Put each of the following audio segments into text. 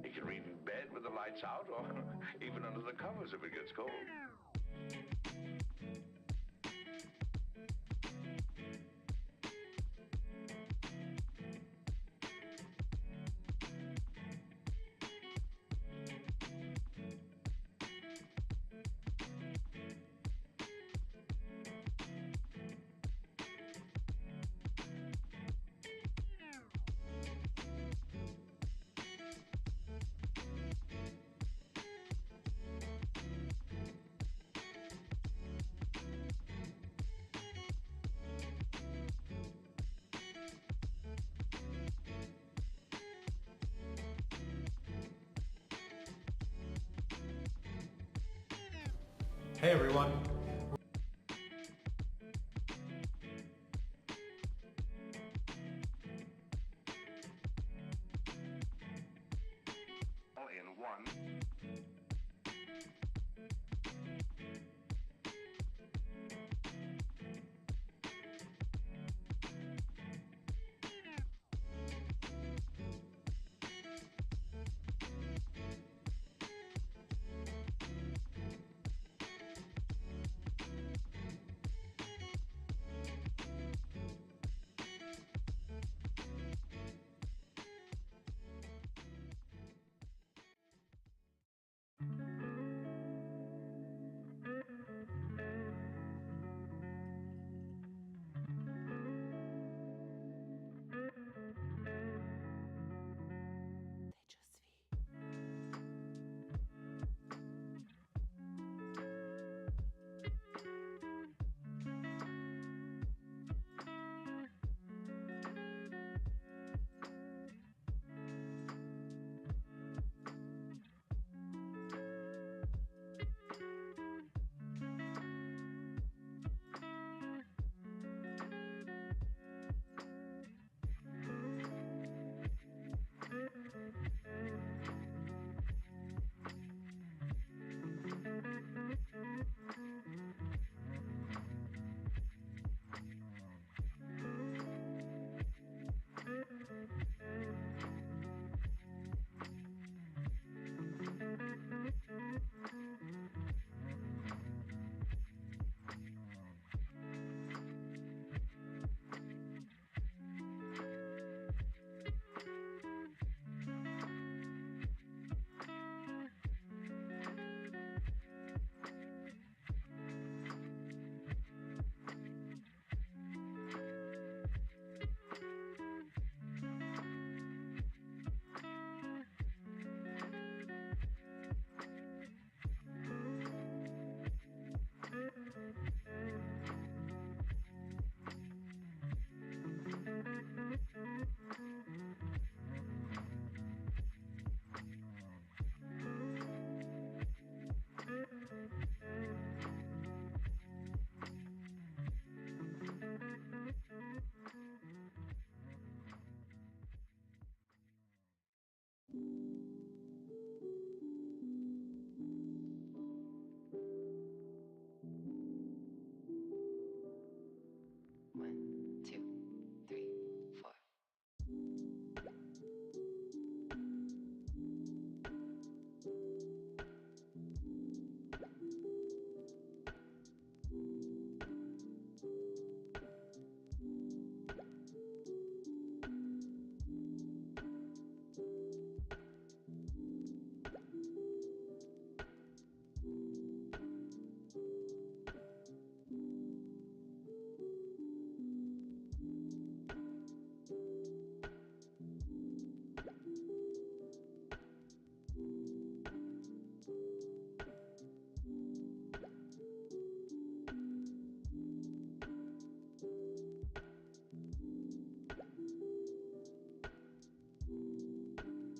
You can read in bed with the lights out, or even under the covers if it gets cold. Hey everyone. All in one.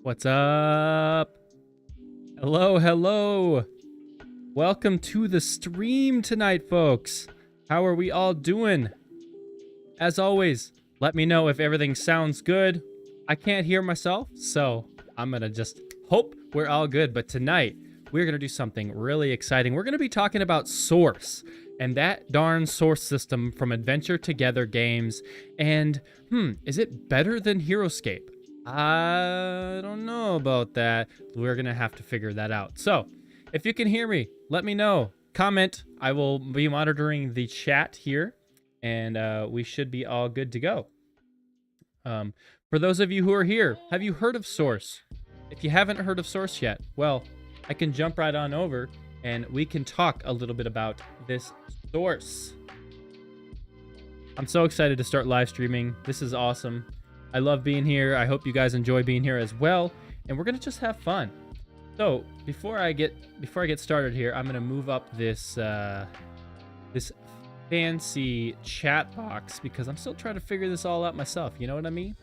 What's up? Hello, hello. Welcome to the stream tonight, folks. How are we all doing? As always, let me know if everything sounds good. I can't hear myself, so I'm going to just hope we're all good. But tonight, we're going to do something really exciting. We're going to be talking about Source and that darn Source system from Adventure Together games. And, is it better than Heroscape? I don't know about that. We're going to have to figure that out. So, if you can hear me, let me know. Comment. I will be monitoring the chat here, and we should be all good to go. For those of you who are here, have you heard of Source? If you haven't heard of Source yet, well, I can jump right on over, and we can talk a little bit about this Source. I'm so excited to start live streaming. This is awesome. I love being here. I hope you guys enjoy being here as well, and we're gonna just have fun. So before I get started here, I'm gonna move up this this fancy chat box because I'm still trying to figure this all out myself. You know what I mean?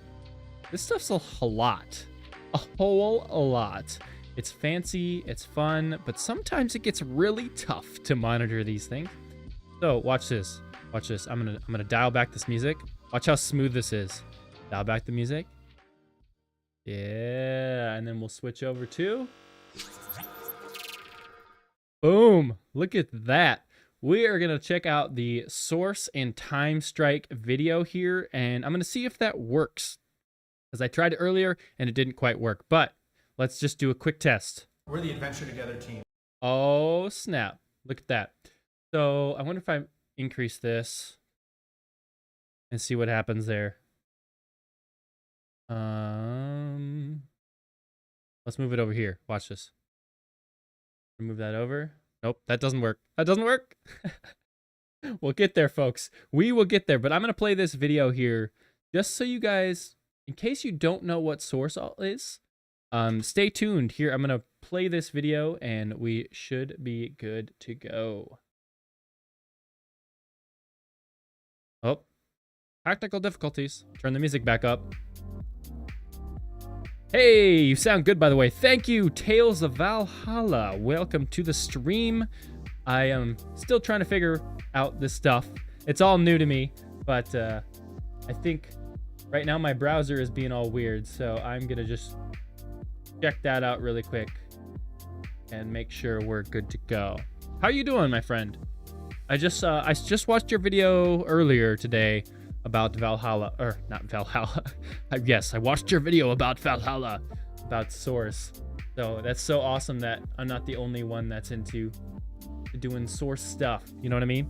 This stuff's a lot, a whole lot. It's fancy, it's fun, but sometimes it gets really tough to monitor these things. So watch this. Watch this. I'm gonna dial back this music. Watch how smooth this is. Dial back the music. Yeah, and then we'll switch over to... Boom! Look at that. We are going to check out the Source and Time Strike video here, and I'm going to see if that works. Because I tried it earlier, and it didn't quite work. But let's just do a quick test. We're the Adventure Together team. Oh, snap. Look at that. So I wonder if I increase this and see what happens there. Let's move it over here. Watch this. Move that over. Nope, that doesn't work. That doesn't work. We'll get there, folks. We will get there. But I'm going to play this video here just so you guys, in case you don't know what Source is, stay tuned here. I'm going to play this video and we should be good to go. Oh, technical difficulties. Turn the music back up. Hey, you sound good, by the way. Thank you, Tales of Valhalla. Welcome to the stream. I am still trying to figure out this stuff. It's all new to me, but I think right now my browser is being all weird, so I'm going to just check that out really quick and make sure we're good to go. How you doing, my friend? I just watched your video earlier today about Valhalla, or not Valhalla. Yes, I watched your video about Valhalla, about Source. So that's so awesome that I'm not the only one that's into doing Source stuff. You know what I mean?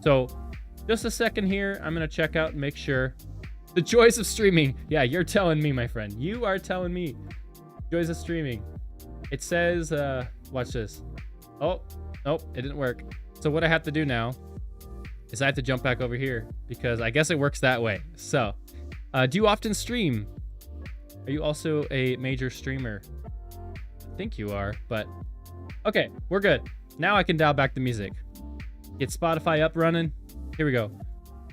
So just a second here. I'm going to check out and make sure. The joys of streaming. Yeah, you're telling me, my friend. You are telling me. Joys of streaming. It says, watch this. Oh, nope, it didn't work. So what I have to do now is I have to jump back over here because I guess it works that way. So, do you often stream? Are you also a major streamer? I think you are, but okay, we're good. Now I can dial back the music. Get Spotify up running. Here we go.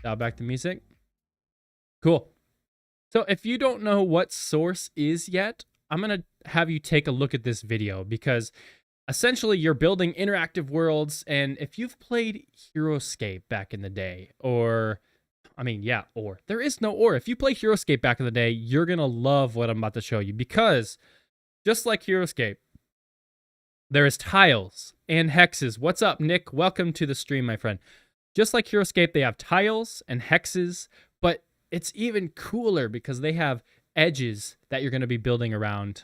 Dial back the music. Cool. So if you don't know what Source is yet, I'm going to have you take a look at this video because essentially, you're building interactive worlds, and if you've played Heroscape back in the day, or there is no or. If you play Heroscape back in the day, you're going to love what I'm about to show you, because just like Heroscape, there is tiles and hexes. What's up, Nick? Welcome to the stream, my friend. Just like Heroscape, they have tiles and hexes, but it's even cooler because they have edges that you're going to be building around.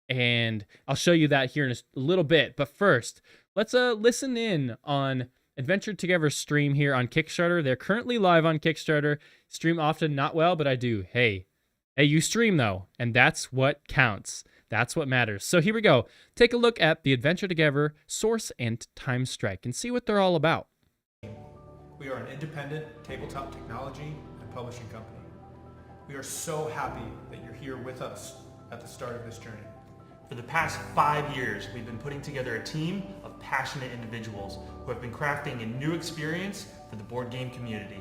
And I'll show you that here in a little bit. But first, let's listen in on Adventure Together's stream here on Kickstarter. They're currently live on Kickstarter. Stream often, not well, but I do. Hey, you stream though, and that's what counts. That's what matters. So here we go. Take a look at the Adventure Together Source and Time Strike and see what they're all about. We are an independent tabletop technology and publishing company. We are so happy that you're here with us at the start of this journey. For the past 5 years, we've been putting together a team of passionate individuals who have been crafting a new experience for the board game community.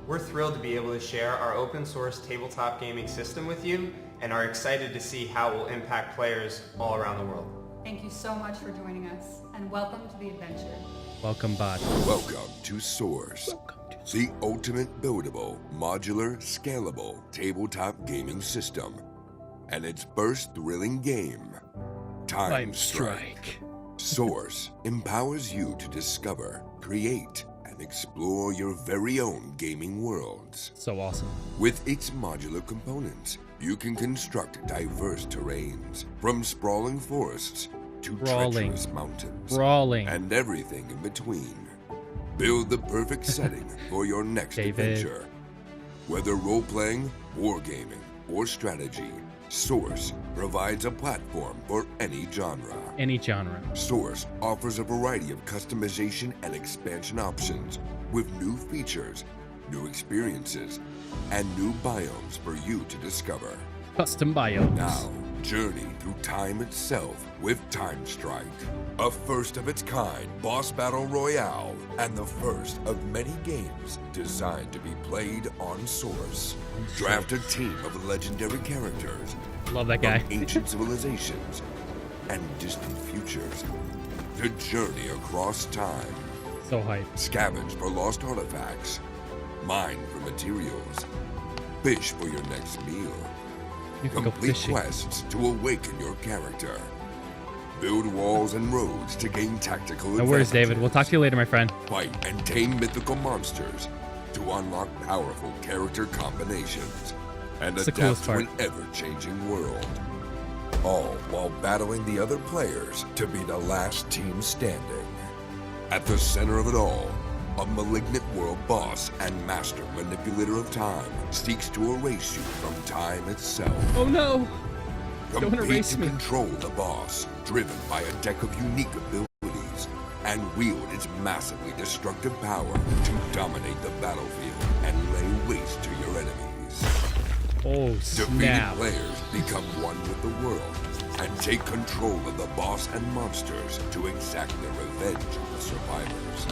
We're thrilled to be able to share our open source tabletop gaming system with you and are excited to see how it will impact players all around the world. Thank you so much for joining us, and welcome to the adventure. Welcome, bot. Welcome to Source, the ultimate buildable, modular, scalable tabletop gaming system. and its first thrilling game, Time Strike. Source empowers you to discover, create, and explore your very own gaming worlds. So awesome. With its modular components, you can construct diverse terrains, from sprawling forests to treacherous mountains, and everything in between. Build the perfect setting for your next adventure. Whether role-playing, wargaming, or strategy, Source provides a platform for any genre. Any genre. Source offers a variety of customization and expansion options with new features, new experiences, and new biomes for you to discover. Custom biomes. Now, journey through time itself with Time Strike, a first-of-its-kind boss battle royale and the first of many games designed to be played on Source. Draft a team of legendary characters. Love that guy. From ancient civilizations and distant futures. To journey across time. So hype. Scavenge for lost artifacts. Mine for materials. Fish for your next meal. You can go Complete fishing. quests to awaken your character. Build walls and roads to gain tactical No worries, advantages. David. We'll talk to you later, my friend. Fight and tame mythical monsters to unlock powerful character combinations and That's the adapt coolest to part. an ever-changing world. All while battling the other players to be the last team standing. At the center of it all, a malignant world boss and master manipulator of time seeks to erase you from time itself. Oh no! Don't Compete erase to me. control the boss, driven by a deck of unique abilities, and wield its massively destructive power to dominate the battlefield and lay waste to your enemies. Oh, Defeated snap. players become one with the world and take control of the boss and monsters to exact their revenge on the survivors.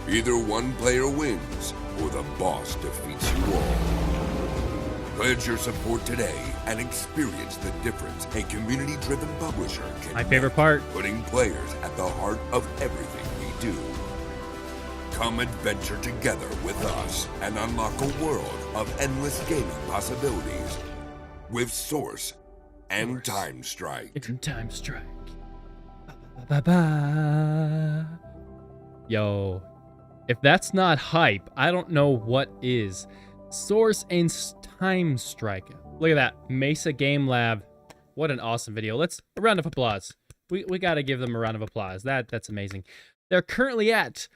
Either one player wins, or the boss defeats you all. Pledge your support today and experience the difference a community-driven publisher can My favorite part. putting players at the heart of everything we do. Come adventure together with us and unlock a world of endless gaming possibilities with Source and Time Strike. It's Time Strike. Ba-ba-ba-ba. Yo, if that's not hype, I don't know what is. Source and Time Strike. Look at that. Mesa Game Lab. What an awesome video. Let's a round of applause. We got to give them a round of applause. That's amazing. They're currently at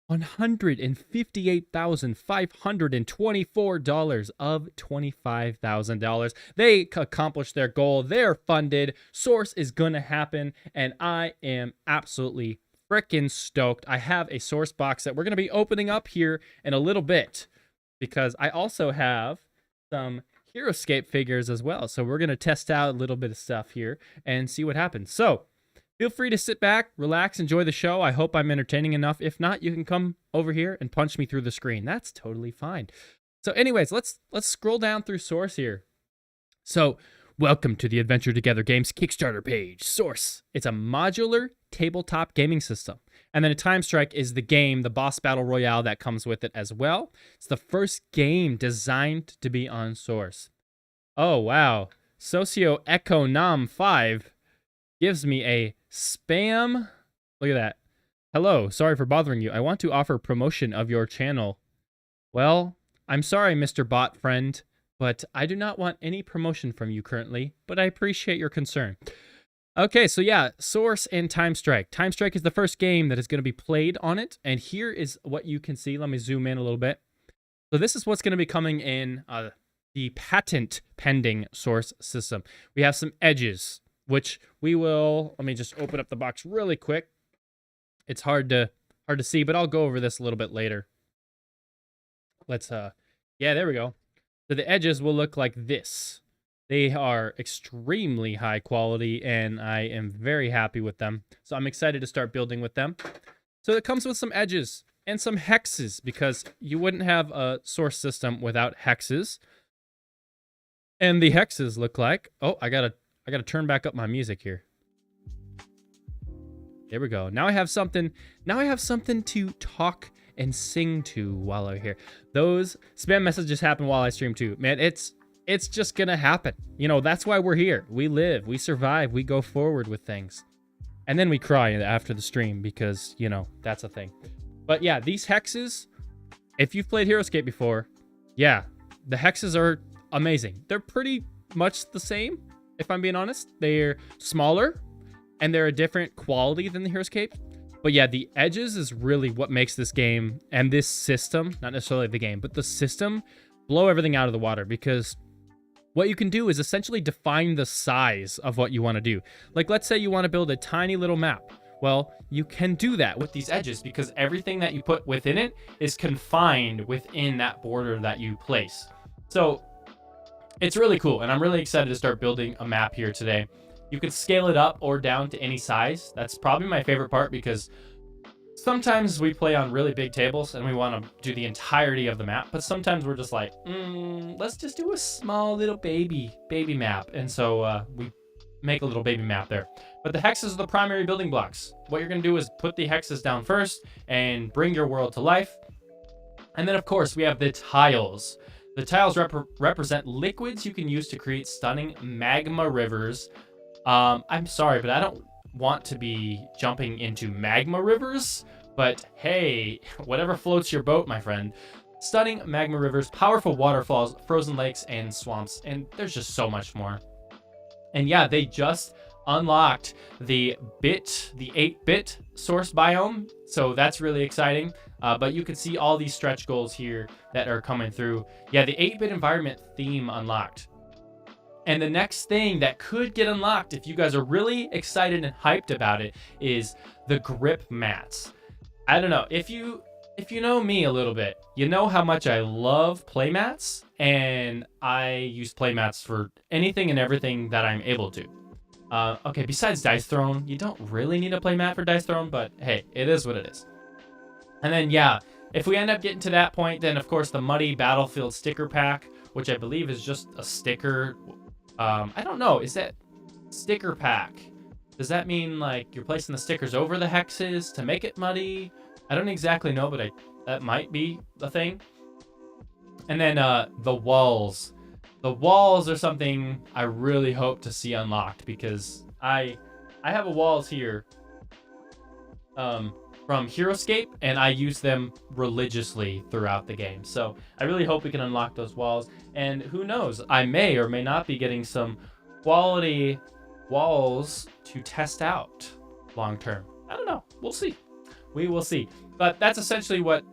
$158,524 of $25,000. They accomplished their goal. They're funded. Source is going to happen, and I am absolutely freaking stoked. I have a Source box that we're going to be opening up here in a little bit because I also have some Heroscape figures as well. So we're going to test out a little bit of stuff here and see what happens. So feel free to sit back, relax, enjoy the show. I hope I'm entertaining enough. If not, you can come over here and punch me through the screen. That's totally fine. So anyways, let's scroll down through Source here. So welcome to the Adventure Together Games Kickstarter page. Source. It's a modular tabletop gaming system. And then a Time Strike is the game, the boss battle royale that comes with it as well. It's the first game designed to be on Source. Oh, wow. Socioeconom 5 gives me a spam. Look at that. Hello, sorry for bothering you. I want to offer promotion of your channel. Well, I'm sorry, Mr. Bot Friend, but I do not want any promotion from you currently, but I appreciate your concern. Okay, so yeah, Source and Time Strike. Time Strike is the first game that is going to be played on it, and here is what you can see. Let me zoom in a little bit. So this is what's going to be coming in the patent pending Source system. We have some edges, which we will, let me just open up the box really quick. It's hard to see, but I'll go over this a little bit later. Let's, yeah, there we go. So the edges will look like this. They are extremely high quality, and I am very happy with them. So I'm excited to start building with them. So it comes with some edges and some hexes, because you wouldn't have a Source system without hexes. And the hexes look like, oh, I gotta turn back up my music here. There we go. Now I have something to talk and sing to while I'm here. Those spam messages happen while I stream too. Man, it's it's just gonna happen. You know, that's why we're here. We live, we survive, we go forward with things. And then we cry after the stream because, you know, that's a thing. But yeah, these hexes, if you've played Heroscape before, yeah, the hexes are amazing. They're pretty much the same, if I'm being honest. They're smaller, and they're a different quality than the Heroscape. But yeah, the edges is really what makes this game and this system, not necessarily the game, but the system, blow everything out of the water, because what you can do is essentially define the size of what you want to do. Like, let's say you want to build a tiny little map. Well, you can do that with these edges because everything that you put within it is confined within that border that you place. So it's really cool, and I'm really excited to start building a map here today. You can scale it up or down to any size. That's probably my favorite part because sometimes we play on really big tables and we want to do the entirety of the map, but sometimes we're just like, let's just do a small little baby map. And so we make a little baby map there. But the hexes are the primary building blocks. What you're going to do is put the hexes down first and bring your world to life. And then, of course, we have the tiles. The tiles represent liquids you can use to create stunning magma rivers. I'm sorry, but I don't want to be jumping into magma rivers, but hey, whatever floats your boat, my friend. Stunning magma rivers, powerful waterfalls, frozen lakes, and swamps, and there's just so much more. And yeah, they just unlocked the 8-bit source biome, so that's really exciting. But you can see all these stretch goals here that are coming through. Yeah, the 8-bit environment theme unlocked. And the next thing that could get unlocked, if you guys are really excited and hyped about it, is the grip mats. I don't know, if you know me a little bit, you know how much I love playmats, and I use playmats for anything and everything that I'm able to. Okay, besides Dice Throne, you don't really need a playmat for Dice Throne, but hey, it is what it is. And then yeah, if we end up getting to that point, then of course the Muddy Battlefield sticker pack, which I believe is just a sticker. I don't know, is that sticker pack? Does that mean like you're placing the stickers over the hexes to make it muddy? I don't exactly know, but that might be the thing. And then the walls. The walls are something I really hope to see unlocked because I have a walls here from Heroscape, and I use them religiously throughout the game. So I really hope we can unlock those walls. And who knows, I may or may not be getting some quality walls to test out long term. I don't know. We'll see. We will see. But that's essentially what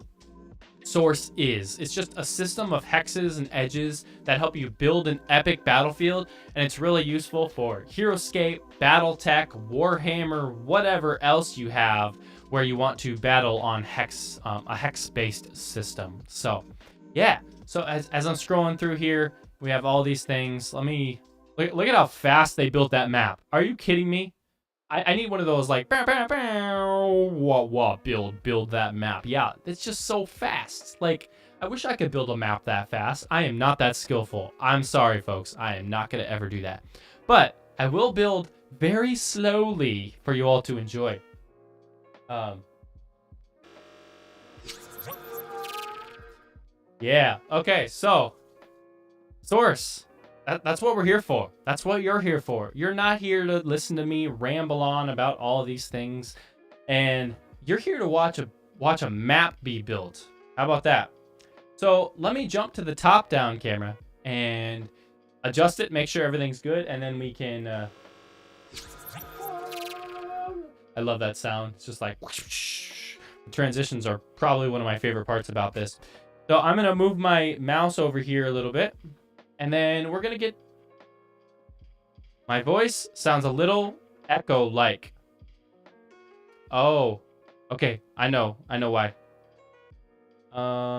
Source is. It's just a system of hexes and edges that help you build an epic battlefield, and it's really useful for Heroscape, Battletech, Warhammer, whatever else you have where you want to battle on a hex-based system. So yeah, so as I'm scrolling through here, we have all these things. Let me look at how fast they built that map. Are you kidding me? I need one of those like bow, bow, bow, build that map. Yeah, it's just so fast. Like, I wish I could build a map that fast. I am not that skillful. I'm sorry, folks. I am not going to ever do that. But I will build very slowly for you all to enjoy. Yeah, okay, so Source. That's what we're here for. That's what you're here for. You're not here to listen to me ramble on about all these things, and you're here to watch a map be built. How about that? So let me jump to the top-down camera and adjust it, make sure everything's good, and then we can. I love that sound. It's just like the transitions are probably one of my favorite parts about this. So I'm gonna move my mouse over here a little bit. And then we're going to get... My voice sounds a little echo-like. Oh, okay. I know why.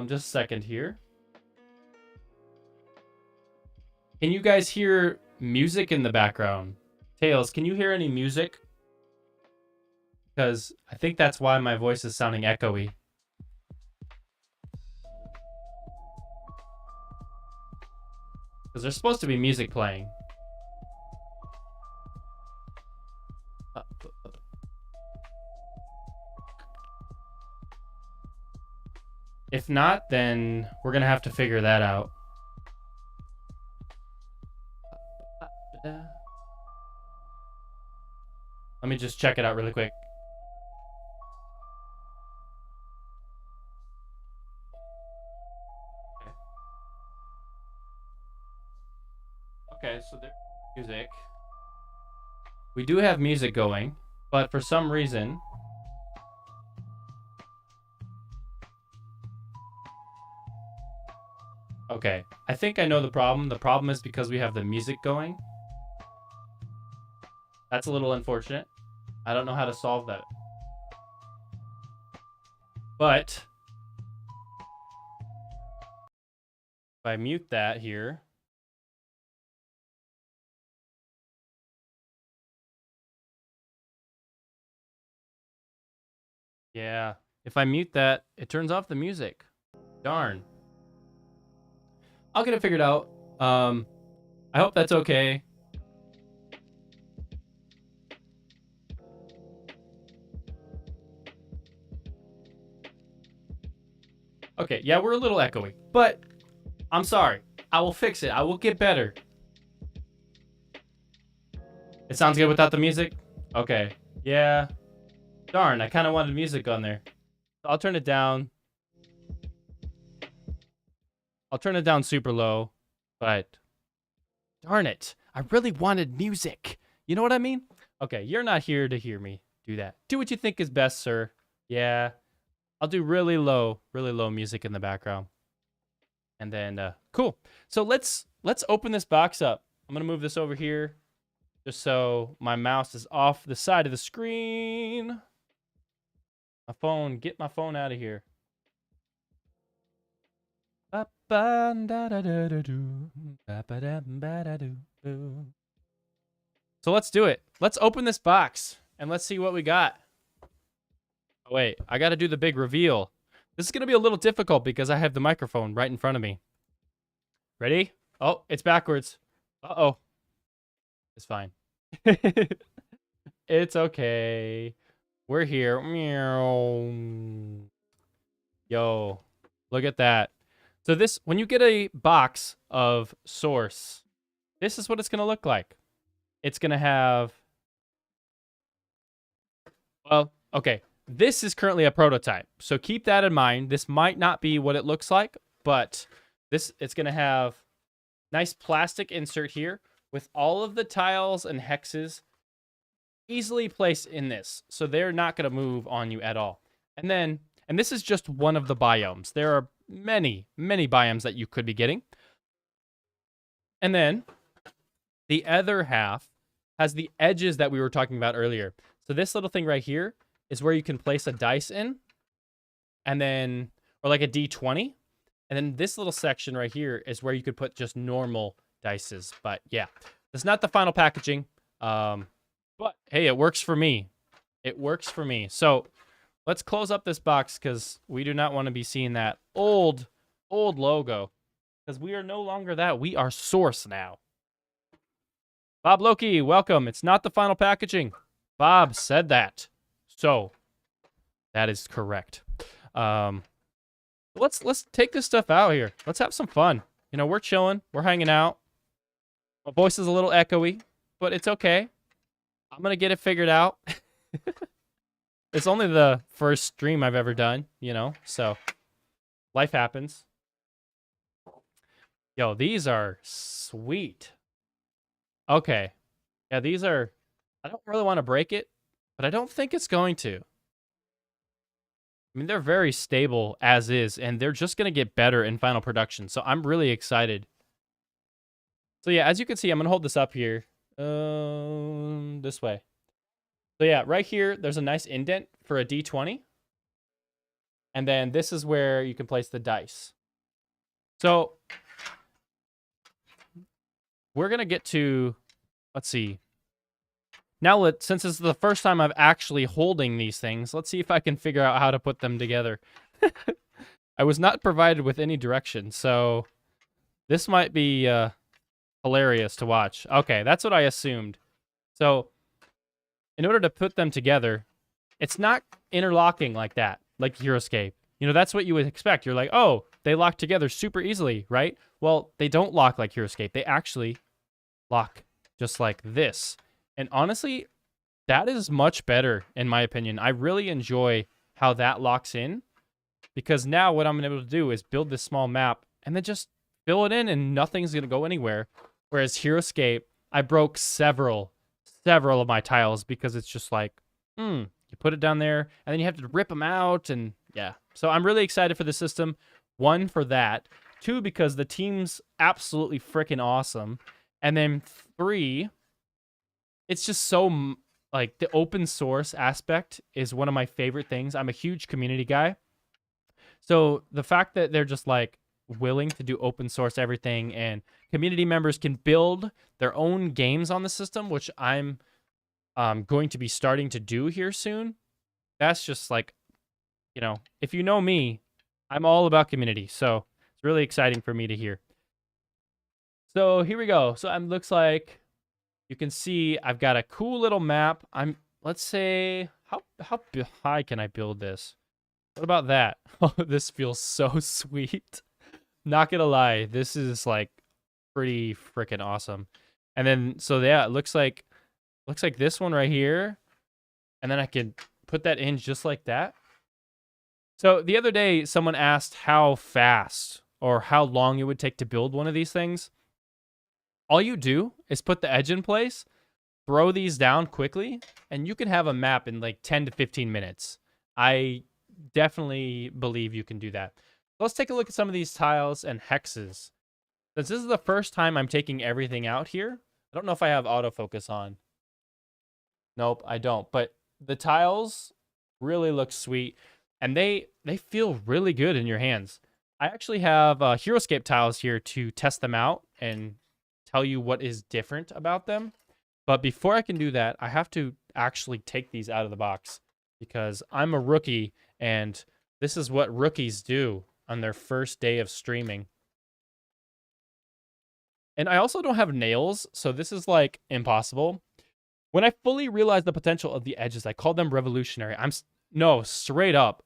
Just a second here. Can you guys hear music in the background? Tails, can you hear any music? Because I think that's why my voice is sounding echoey. Because there's supposed to be music playing. If not, then we're going to have to figure that out. Let me just check it out really quick. Okay, so there's music. We do have music going, but for some reason... Okay, I think I know the problem. The problem is because we have the music going. That's a little unfortunate. I don't know how to solve that. But if I mute that here... Yeah, if I mute that, it turns off the music. Darn. I'll get it figured out. I hope that's okay. Okay, yeah, we're a little echoey, but I'm sorry. I will fix it. I will get better. It sounds good without the music? Okay. Yeah. Darn, I kind of wanted music on there. I'll turn it down. I'll turn it down super low, but darn it. I really wanted music. You know what I mean? Okay, you're not here to hear me do that. Do what you think is best, sir. Yeah. I'll do really low music in the background. And then, cool. So let's open this box up. I'm going to move this over here just so my mouse is off the side of the screen. My phone, get my phone out of here. So let's do it. Let's open this box and let's see what we got. Oh, wait, I got to do the big reveal. This is going to be a little difficult because I have the microphone right in front of me. Ready? Oh, it's backwards. Uh-oh. It's fine. It's okay. We're here. Meow. Yo, look at that. So this, when you get a box of Source, this is what it's going to look like. It's going to have, well, okay. This is currently a prototype. So keep that in mind. This might not be what it looks like, but it's going to have nice plastic insert here with all of the tiles and hexes easily placed in this. So they're not going to move on you at all. And this is just one of the biomes. There are many biomes that you could be getting. And then the other half has the edges that we were talking about earlier. So this little thing right here is where you can place a dice in, and then, or like a D20. And then this little section right here is where you could put just normal dices. But yeah, it's not the final packaging. But hey, it works for me. It works for me. So let's close up this box because we do not want to be seeing that old logo, because we are no longer that. We are Source now. Bob Loki, welcome. It's not the final packaging. Bob said that. So that is correct. Let's take this stuff out here. Let's have some fun. You know, we're chilling. We're hanging out. My voice is a little echoey, but it's okay. I'm going to get it figured out. It's only the first stream I've ever done, you know, so life happens. Yo, these are sweet. Okay. Yeah, these are, I don't really want to break it, but I don't think it's going to. I mean, they're very stable as is, and they're just going to get better in final production. So I'm really excited. So yeah, as you can see, I'm going to hold this up here. This way. So yeah, right here, there's a nice indent for a D20. And then this is where you can place the dice. So we're going to get to, let's see. Now, since this is the first time I'm actually holding these things, let's see if I can figure out how to put them together. I was not provided with any direction, so this might be hilarious to watch. Okay, that's what I assumed. So in order to put them together, it's not interlocking like that, like Heroscape. You know, that's what you would expect. You're like, oh, they lock together super easily, right? Well, they don't lock like Heroscape. They actually lock just like this. And honestly, that is much better in my opinion. I really enjoy how that locks in, because now what I'm able to do is build this small map and then just fill it in and nothing's going to go anywhere. Whereas Heroscape, I broke several of my tiles because it's just like, you put it down there and then you have to rip them out. And yeah, so I'm really excited for the system. 1, for that. 2, because the team's absolutely freaking awesome. And then 3, it's just so, like, the open source aspect is one of my favorite things. I'm a huge community guy. So the fact that they're just like willing to do open source everything and community members can build their own games on the system, which I'm going to be starting to do here soon. That's just like, you know, if you know me, I'm all about community. So it's really exciting for me to hear. So here we go. So it looks like you can see I've got a cool little map. Let's say, how high can I build this? What about that? Oh, this feels so sweet. Not gonna lie, this is like pretty freaking awesome. And then, so yeah, it looks like this one right here. And then I can put that in just like that. So the other day, someone asked how fast or how long it would take to build one of these things. All you do is put the edge in place, throw these down quickly, and you can have a map in like 10 to 15 minutes. I definitely believe you can do that. Let's take a look at some of these tiles and hexes. Since this is the first time I'm taking everything out here, I don't know if I have autofocus on. Nope, I don't. But the tiles really look sweet, and they feel really good in your hands. I actually have Heroscape tiles here to test them out and tell you what is different about them. But before I can do that, I have to actually take these out of the box because I'm a rookie, and this is what rookies do on their first day of streaming. And I also don't have nails, so this is like impossible. When I fully realized the potential of the edges, I called them revolutionary. No, straight up.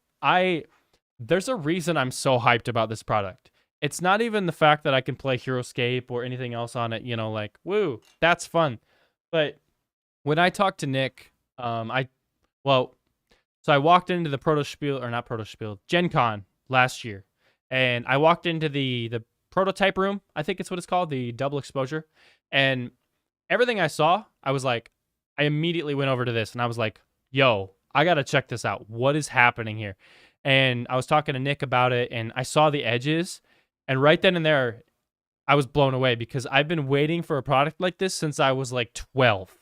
There's a reason I'm so hyped about this product. It's not even the fact that I can play Heroscape or anything else on it, you know, like, woo, that's fun. But when I talked to Nick, so I walked into the Gen Con last year, and I walked into the prototype room, I think it's what it's called, the double exposure, and everything I saw, I immediately went over to this, and I was like, yo, I gotta check this out. What is happening here? And I was talking to Nick about it, and I saw the edges, and right then and there, I was blown away because I've been waiting for a product like this since I was like 12,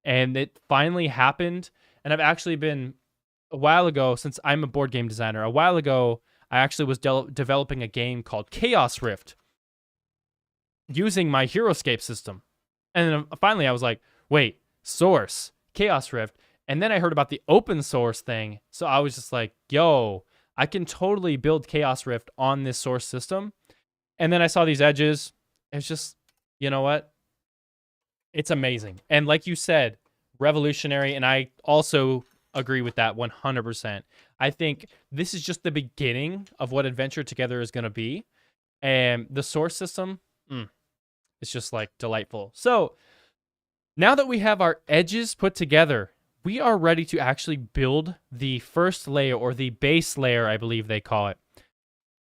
and it finally happened. And I've actually been, a while ago, since I'm a board game designer, a while ago, I actually was developing a game called Chaos Rift using my Heroscape system. And then finally I was like, wait, Source, Chaos Rift. And then I heard about the open source thing. So I was just like, yo, I can totally build Chaos Rift on this Source system. And then I saw these edges. It's just, you know what? It's amazing. And like you said, revolutionary. And I also agree with that 100%. I think this is just the beginning of what Adventure Together is going to be. And the Source system, it's just like delightful. So now that we have our edges put together, we are ready to actually build the first layer, or the base layer, I believe they call it.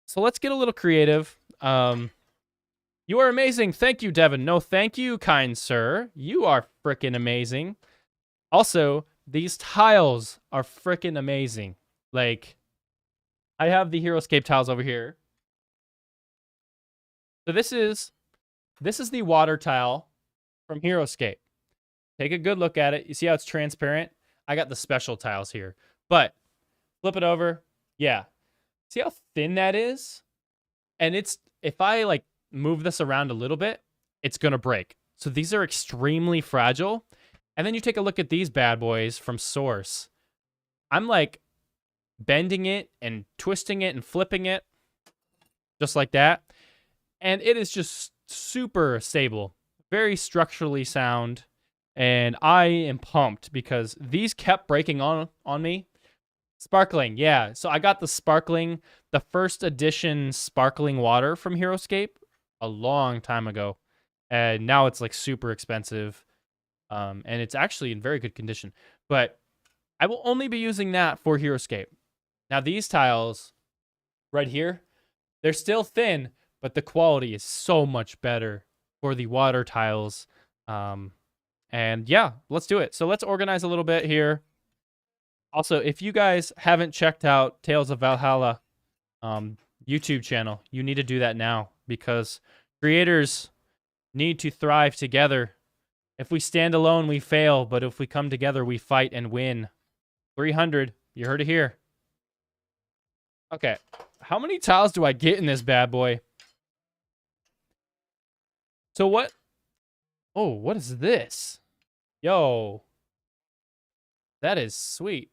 So let's get a little creative. You are amazing. Thank you, Devin. No, thank you, kind sir. You are freaking amazing. Also, these tiles are freaking amazing. Like, I have the Heroscape tiles over here. So this is the water tile from Heroscape. Take a good look at it. You see how it's transparent? I got the special tiles here. But flip it over. Yeah. See how thin that is? And if I like move this around a little bit, it's going to break. So these are extremely fragile. And then you take a look at these bad boys from Source. I'm like bending it and twisting it and flipping it just like that. And it is just super stable, very structurally sound. And I am pumped because these kept breaking on me. Sparkling, yeah. So I got the first edition sparkling water from Heroscape a long time ago. And now it's like super expensive. and it's actually in very good condition. But I will only be using that for Heroscape. Now these tiles right here, they're still thin, but the quality is so much better for the water tiles. And yeah, let's do it. So let's organize a little bit here. Also, if you guys haven't checked out Tales of Valhalla YouTube channel, you need to do that now, because creators need to thrive together. If we stand alone, we fail, but if we come together, we fight and win. 300, you heard it here. Okay, how many tiles do I get in this bad boy? So what? Oh, what is this? Yo, that is sweet.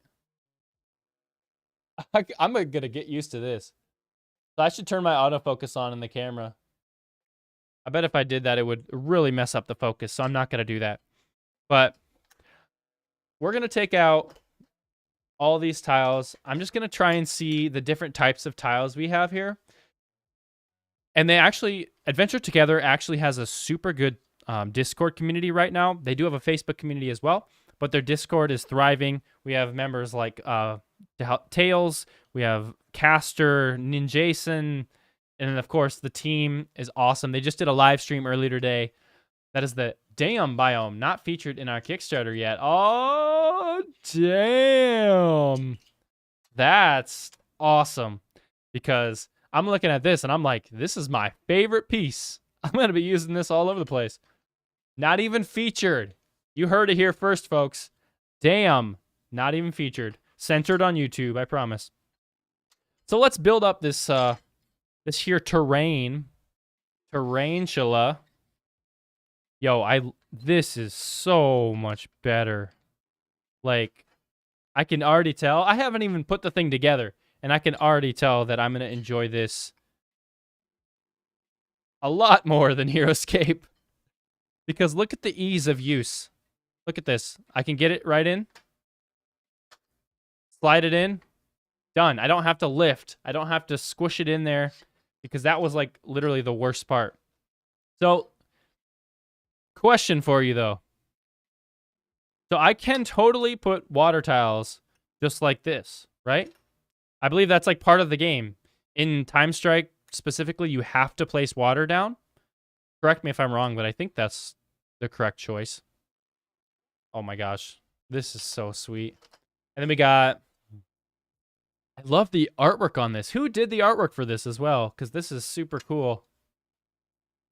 I'm gonna get used to this. So I should turn my autofocus on in the camera. I bet if I did that, it would really mess up the focus, so I'm not gonna do that. But we're gonna take out all these tiles. I'm just gonna try and see the different types of tiles we have here. And they actually, Adventure Together actually has a super good Discord community right now. They do have a Facebook community as well, but their Discord is thriving. We have members like Tails, we have Caster, Ninjason, and then of course the team is awesome. They just did a live stream earlier today. That is the Damn biome, not featured in our Kickstarter yet. Oh, damn. That's awesome, because I'm looking at this and I'm like, this is my favorite piece. I'm going to be using this all over the place. Not even featured. You heard it here first, folks. Damn, not even featured. Centered on YouTube, I promise. So let's build up this this here terrain. Terraintula. Yo, this is so much better. Like, I can already tell. I haven't even put the thing together, and I can already tell that I'm going to enjoy this a lot more than Heroscape. Because look at the ease of use. Look at this. I can get it right in. Slide it in. Done. I don't have to lift. I don't have to squish it in there, because that was like literally the worst part. So, question for you though. So I can totally put water tiles just like this, right? I believe that's like part of the game. In Time Strike specifically, you have to place water down. Correct me if I'm wrong, but I think that's the correct choice. Oh my gosh. This is so sweet. And then we got... I love the artwork on this. Who did the artwork for this as well? Because this is super cool.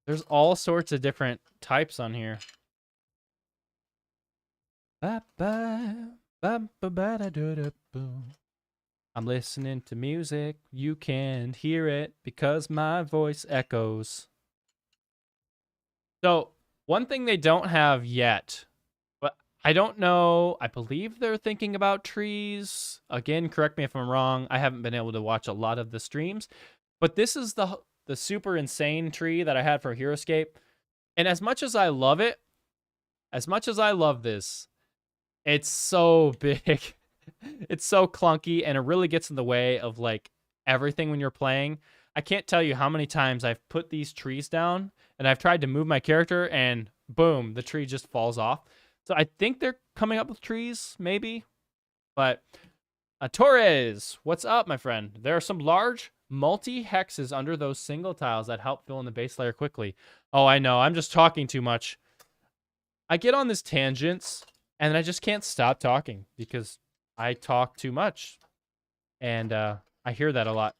There's all sorts of different types on here. I'm listening to music. You can't hear it because my voice echoes. So, one thing they don't have yet, but I don't know. I believe they're thinking about trees. Again, correct me if I'm wrong. I haven't been able to watch a lot of the streams. But this is the super insane tree that I had for Heroscape. And as much as I love it, as much as I love this, it's so big. It's so clunky, and it really gets in the way of like everything when you're playing. I can't tell you how many times I've put these trees down and I've tried to move my character and boom, the tree just falls off. So I think they're coming up with trees, maybe. But Torres, what's up, my friend? There are some large multi-hexes under those single tiles that help fill in the base layer quickly. Oh, I know. I'm just talking too much. I get on this tangents, and I just can't stop talking because I talk too much. And I hear that a lot.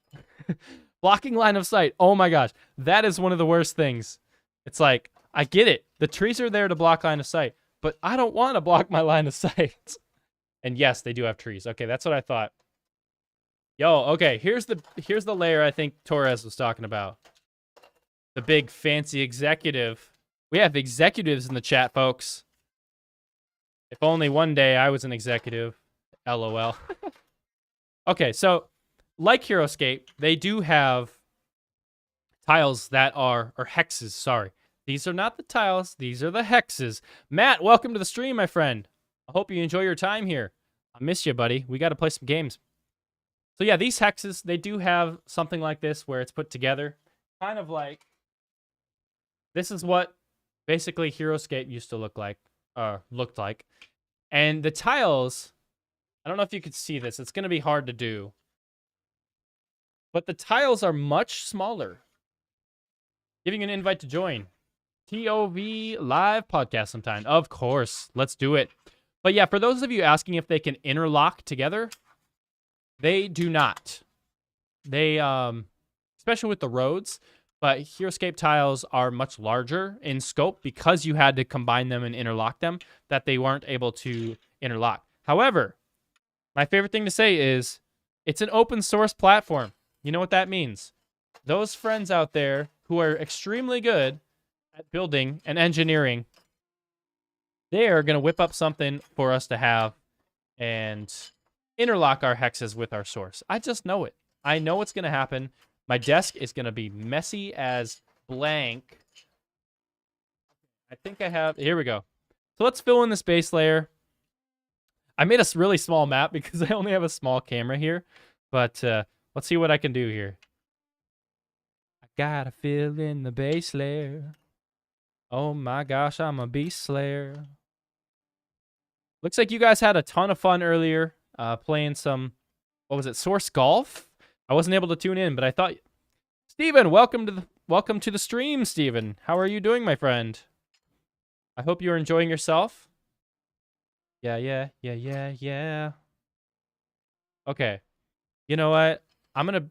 Blocking line of sight. Oh my gosh. That is one of the worst things. It's like, I get it. The trees are there to block line of sight, but I don't want to block my line of sight. And yes, they do have trees. Okay, that's what I thought. Yo, okay, here's the layer I think Torres was talking about. The big fancy executive. We have executives in the chat, folks. If only one day I was an executive. LOL. Okay, so like Heroscape, they do have tiles that are, or hexes, sorry. These are not the tiles, these are the hexes. Matt, welcome to the stream, my friend. I hope you enjoy your time here. I miss you, buddy. We got to play some games. So yeah, these hexes, they do have something like this where it's put together. Kind of like, this is what basically Heroscape used to look like. looked like. And the tiles, I don't know if you could see this. It's going to be hard to do. But the tiles are much smaller. Giving an invite to join. TOV live podcast sometime. Of course. Let's do it. But yeah, for those of you asking if they can interlock together, they do not. They, especially with the roads, but Heroscape tiles are much larger in scope because you had to combine them and interlock them, that they weren't able to interlock. However, my favorite thing to say is it's an open source platform. You know what that means? Those friends out there who are extremely good at building and engineering, they are going to whip up something for us to have and interlock our hexes with our source. I just know it. I know what's going to happen. My desk is going to be messy as blank. I think I have... Here we go. So let's fill in this base layer. I made a really small map because I only have a small camera here. But let's see what I can do here. I gotta fill in the base layer. Oh my gosh, I'm a beast slayer. Looks like you guys had a ton of fun earlier playing some... What was it? Source Golf? I wasn't able to tune in, but I thought... Steven, welcome to the stream, Steven. How are you doing, my friend? I hope you're enjoying yourself. Yeah. Okay. You know what? I'm going to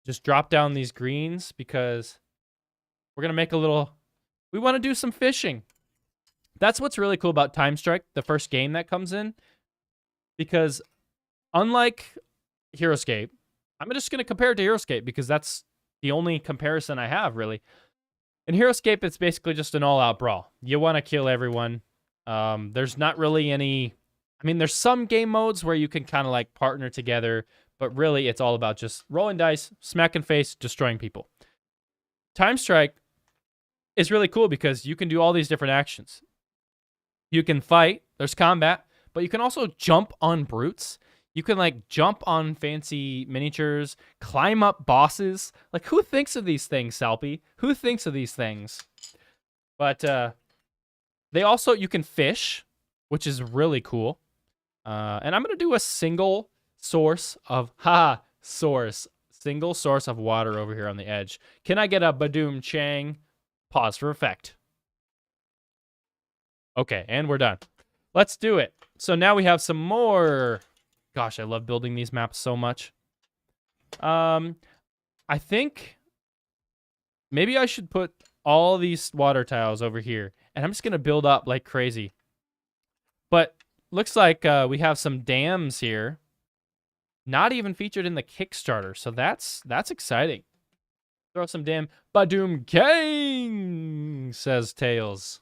just drop down these greens because we're going to make a little... We want to do some fishing. That's what's really cool about Time Strike, the first game that comes in. Because unlike Heroscape, I'm just going to compare it to Heroscape because that's the only comparison I have, really. In Heroscape, it's basically just an all-out brawl. You want to kill everyone. There's not really any... I mean, there's some game modes where you can kind of like partner together, but really it's all about just rolling dice, smacking face, destroying people. Time Strike is really cool because you can do all these different actions. You can fight, there's combat, but you can also jump on brutes. You can like jump on fancy miniatures, climb up bosses. Like, who thinks of these things, Salpy? Who thinks of these things? But they also, you can fish, which is really cool. And I'm going to do a single source of water over here on the edge. Can I get a Badoom Chang? Pause for effect. Okay, and we're done. Let's do it. So now we have some more... Gosh, I love building these maps so much. I think maybe I should put all these water tiles over here. And I'm just going to build up like crazy. But looks like we have some dams here. Not even featured in the Kickstarter. So that's exciting. Throw some damn Badoom Gang, says Tails.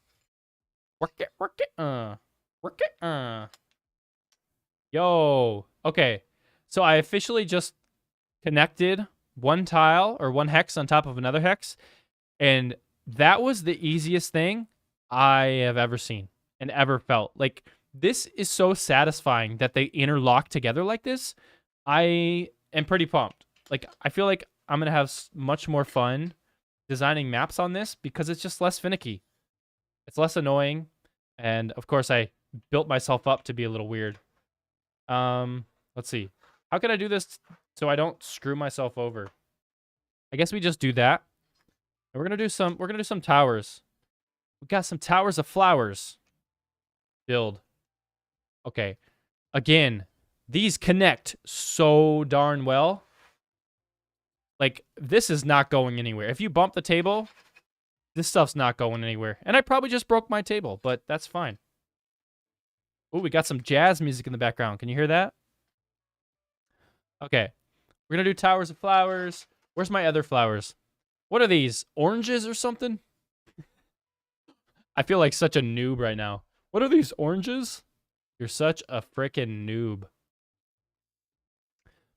Work it. Work it. Yo. Okay. So I officially just connected one tile or one hex on top of another hex. And that was the easiest thing I have ever seen and ever felt. Like, this is so satisfying that they interlock together like this. I am pretty pumped. Like, I feel like I'm going to have much more fun designing maps on this because it's just less finicky. It's less annoying. And, of course, I built myself up to be a little weird. Let's see. How can I do this so I don't screw myself over? I guess we just do that. And we're going to do some towers. We got some towers of flowers. Build. Okay. Again, these connect so darn well. Like, this is not going anywhere. If you bump the table, this stuff's not going anywhere. And I probably just broke my table, but that's fine. Ooh, we got some jazz music in the background. Can you hear that? Okay. We're going to do towers of flowers. Where's my other flowers? What are these? Oranges or something? I feel like such a noob right now. What are these, oranges? You're such a frickin' noob.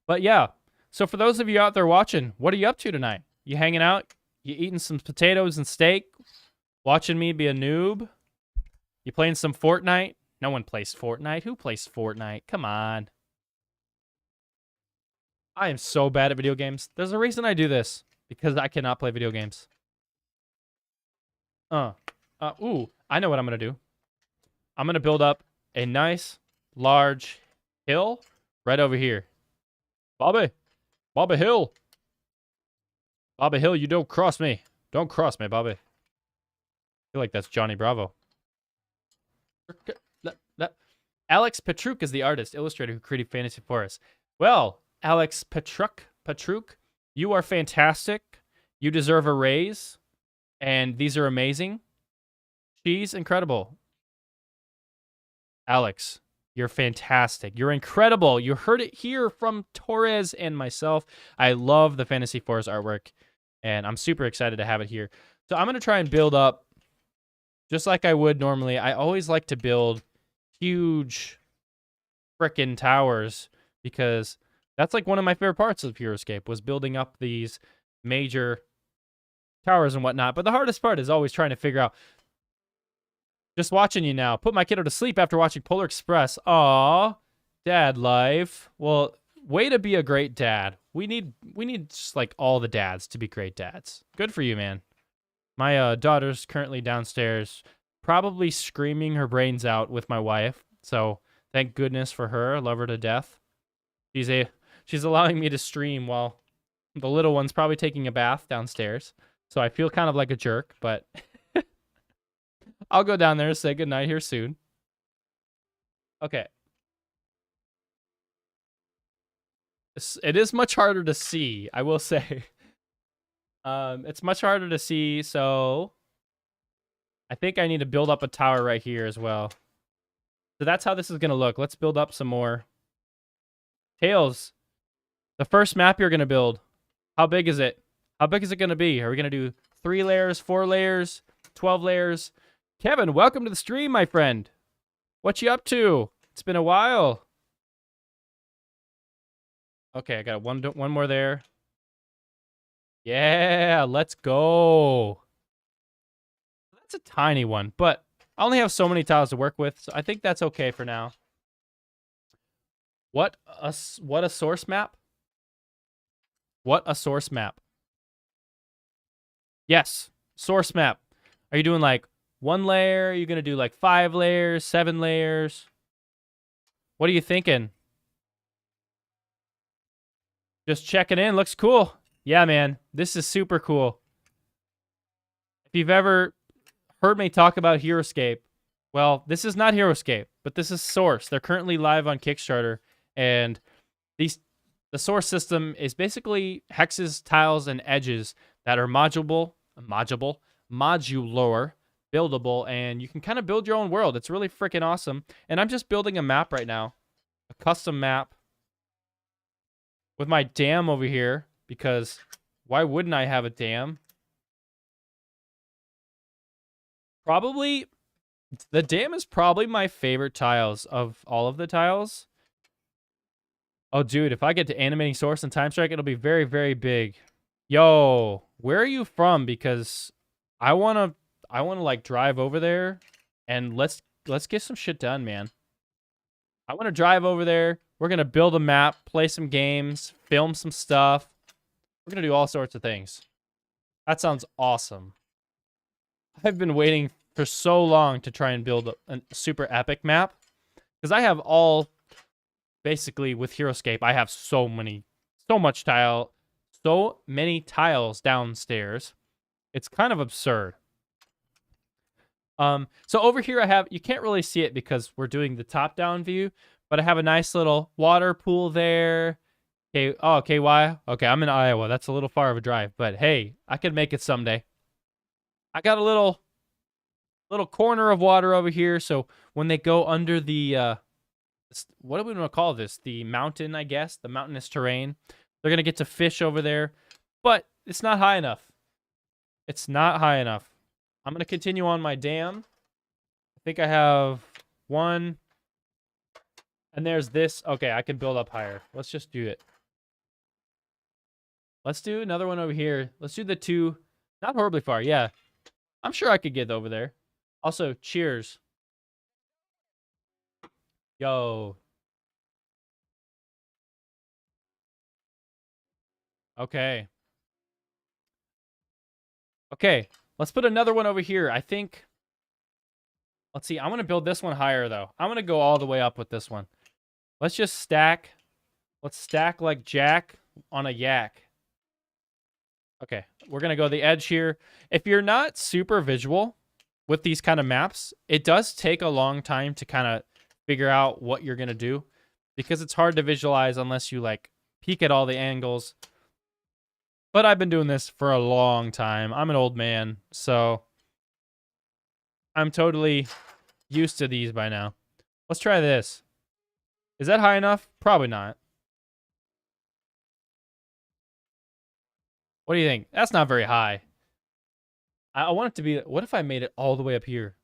But yeah. So for those of you out there watching, what are you up to tonight? You hanging out? You eating some potatoes and steak? Watching me be a noob? You playing some Fortnite? No one plays Fortnite. Who plays Fortnite? Come on. I am so bad at video games. There's a reason I do this. Because I cannot play video games. Ooh, I know what I'm going to do. I'm going to build up a nice, large hill right over here. Bobby Hill. Bobby Hill, you don't cross me. Don't cross me, Bobby. I feel like that's Johnny Bravo. Alex Petruk is the artist, illustrator who created Fantasy Forest. Well, Alex Petruk, you are fantastic. You deserve a raise. And these are amazing. She's incredible. Alex, you're fantastic. You're incredible. You heard it here from Torres and myself. I love the Fantasy Forest artwork, and I'm super excited to have it here. So I'm going to try and build up just like I would normally. I always like to build huge frickin' towers because that's like one of my favorite parts of Heroscape was building up these major towers and whatnot. But the hardest part is always trying to figure out. Just watching you now. Put my kiddo to sleep after watching Polar Express. Aw, dad life. Well, way to be a great dad. We need just like all the dads to be great dads. Good for you, man. My daughter's currently downstairs, probably screaming her brains out with my wife. So thank goodness for her. I love her to death. She's allowing me to stream while the little one's probably taking a bath downstairs. So I feel kind of like a jerk, but I'll go down there and say goodnight here soon. Okay. It is much harder to see, I will say. It's much harder to see, so I think I need to build up a tower right here as well. So that's how this is going to look. Let's build up some more. Tails, the first map you're going to build, how big is it? How big is it going to be? Are we going to do 3 layers, 4 layers, 12 layers? Kevin, welcome to the stream, my friend. What you up to? It's been a while. Okay, I got one more there. Yeah, let's go. That's a tiny one, but I only have so many tiles to work with, so I think that's okay for now. What a source map? What a source map. Yes, source map. Are you doing like 1 layer? Are you going to do like 5 layers, 7 layers? What are you thinking? Just checking in. Looks cool. Yeah, man. This is super cool. If you've ever heard me talk about Heroscape, well, this is not Heroscape, but this is Source. They're currently live on Kickstarter, and the Source system is basically hexes, tiles, and edges that are modular, buildable, and you can kind of build your own world. It's really freaking awesome. And I'm just building a map right now, a custom map with my dam over here, because why wouldn't I have a dam? Probably, the dam is probably my favorite tiles of all of the tiles. Oh, dude, if I get to animating Source and Time Strike, it'll be very, very big. Yo, where are you from? Because I wanna like drive over there and let's get some shit done, man. I want to drive over there. We're gonna build a map, play some games, film some stuff. We're gonna do all sorts of things. That sounds awesome. I've been waiting for so long to try and build a super epic map because I have all, basically with Heroscape, I have so many tiles downstairs. It's kind of absurd. So over here I have, you can't really see it because we're doing the top-down view, but I have a nice little water pool there. Okay, oh, KY. Okay, I'm in Iowa. That's a little far of a drive, but hey, I could make it someday. I got a little corner of water over here, so when they go under the what do we want to call this? The mountain, I guess, the mountainous terrain. They're gonna get to fish over there, but it's not high enough. It's not high enough. I'm gonna continue on my dam. I think I have 1, and there's this. Okay, I can build up higher. Let's just do it. Let's do another one over here. Let's do the 2. Not horribly far. Yeah, I'm sure I could get over there. Also, cheers. Yo. Okay. Okay, let's put another one over here. I think Let's see. I'm going to build this one higher, though. I'm going to go all the way up with this one. Let's just stack. Let's stack like Jack on a yak. Okay, we're going to go the edge here. If you're not super visual with these kind of maps, it does take a long time to kind of figure out what you're going to do because it's hard to visualize unless you like peek at all the angles. But I've been doing this for a long time. I'm an old man, so I'm totally used to these by now. Let's try this. Is that high enough? Probably not. What do you think? That's not very high. I want it to be... What if I made it all the way up here?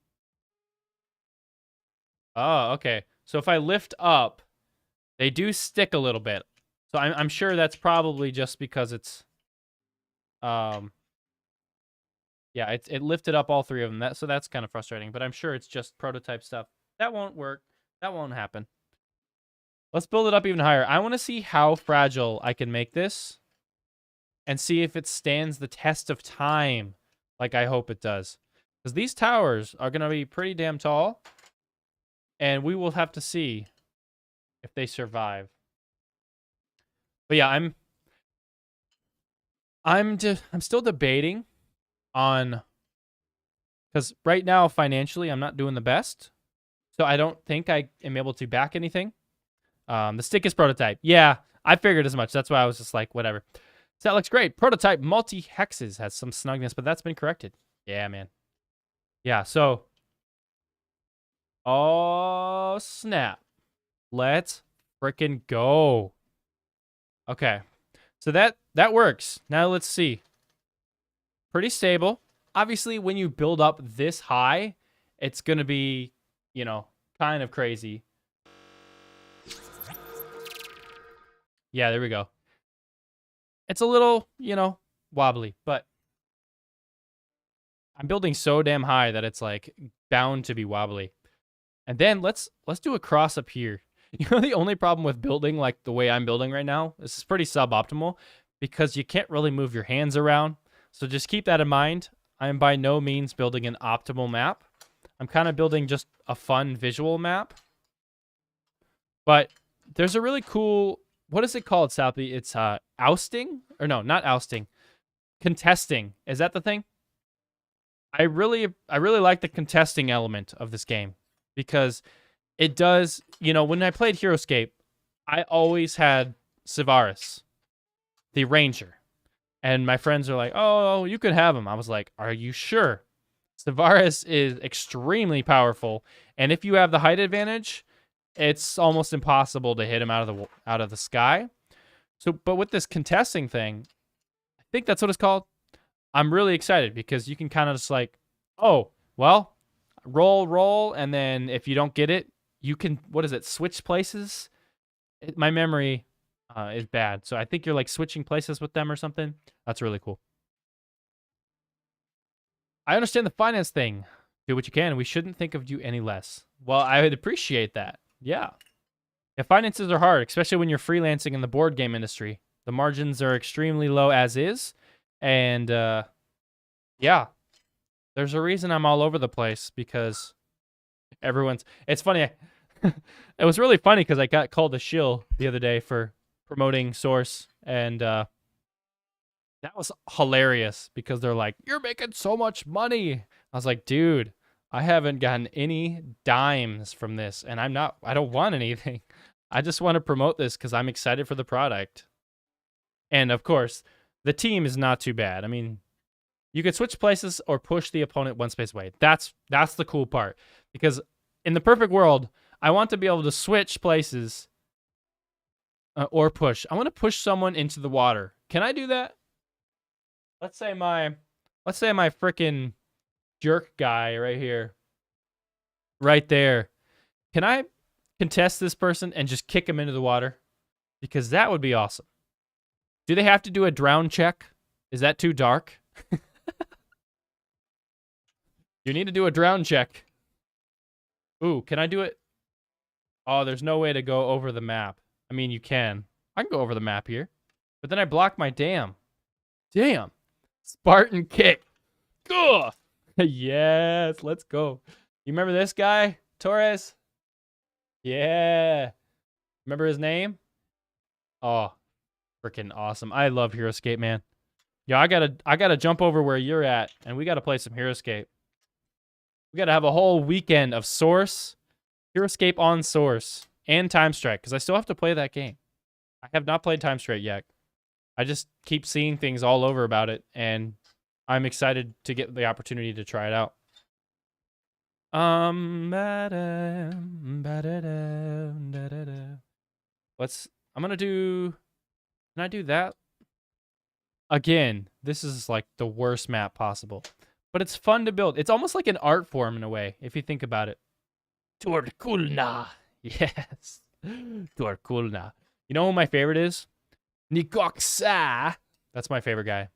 Oh, okay. So if I lift up, they do stick a little bit. So I'm sure that's probably just because it's... Yeah, it lifted up all three of them. So that's kind of frustrating. But I'm sure it's just prototype stuff. That won't work. That won't happen. Let's build it up even higher. I want to see how fragile I can make this. And see if it stands the test of time like I hope it does. Because these towers are going to be pretty damn tall. And we will have to see if they survive. But yeah, I'm still debating on... Because right now, financially, I'm not doing the best. So I don't think I am able to back anything. The stick is prototype. Yeah, I figured as much. That's why I was just like, whatever. So that looks great. Prototype multi-hexes has some snugness, but that's been corrected. Yeah, man. Yeah, so... Oh, snap. Let's freaking go. Okay. So that works. Now let's see. Pretty stable. Obviously, when you build up this high, it's going to be, you know, kind of crazy. Yeah, there we go. It's a little, you know, wobbly, but I'm building so damn high that it's like bound to be wobbly. And then let's do a cross up here. You know, the only problem with building like the way I'm building right now, this is pretty suboptimal because you can't really move your hands around. So just keep that in mind. I am by no means building an optimal map. I'm kind of building just a fun visual map. But there's a really cool... What is it called, Salpy? It's ousting? Or no, not ousting. Contesting. Is that the thing? I really like the contesting element of this game. Because it does... You know, when I played Heroscape, I always had Sivaris, the ranger. And my friends are like, oh, you could have him. I was like, are you sure? Sivaris is extremely powerful. And if you have the height advantage... It's almost impossible to hit him out of the sky. So, but with this contesting thing, I think that's what it's called. I'm really excited because you can kind of just like, oh, well, roll, and then if you don't get it, you can, what is it, switch places? My memory is bad, so I think you're like switching places with them or something. That's really cool. I understand the finance thing. Do what you can. We shouldn't think of you any less. Well, I would appreciate that. Yeah. Finances are hard, especially when you're freelancing in the board game industry. The margins are extremely low as is. And, yeah. There's a reason I'm all over the place because everyone's... It's funny. It was really funny because I got called a shill the other day for promoting Source. And, that was hilarious because they're like, you're making so much money. I was like, dude... I haven't gotten any dimes from this, and I don't want anything. I just want to promote this because I'm excited for the product. And of course, the team is not too bad. I mean, you could switch places or push the opponent one space away. That's the cool part. Because in the perfect world, I want to be able to switch places or push. I want to push someone into the water. Can I do that? Let's say my freaking jerk guy right here, right there. Can I contest this person and just kick him into the water? Because that would be awesome. Do they have to do a drown check? Is that too dark? You need to do a drown check. Ooh, can I do it? Oh, there's no way to go over the map. I mean, you can. I can go over the map here. But then I block my dam. Damn. Spartan kick. Ugh. Yes, let's go. You remember this guy? Torres? Yeah. Remember his name? Oh, freaking awesome. I love Heroscape, man. Yeah, I gotta jump over where you're at, and we gotta play some Heroscape. We gotta have a whole weekend of Source, Heroscape on Source, and Time Strike, because I still have to play that game. I have not played Time Strike yet. I just keep seeing things all over about it, and I'm excited to get the opportunity to try it out. I'm gonna do, can I do that? Again, this is like the worst map possible, but it's fun to build. It's almost like an art form in a way, if you think about it. Torkulna. Yes. Torkulna. You know who my favorite is? Nikoksa. That's my favorite guy.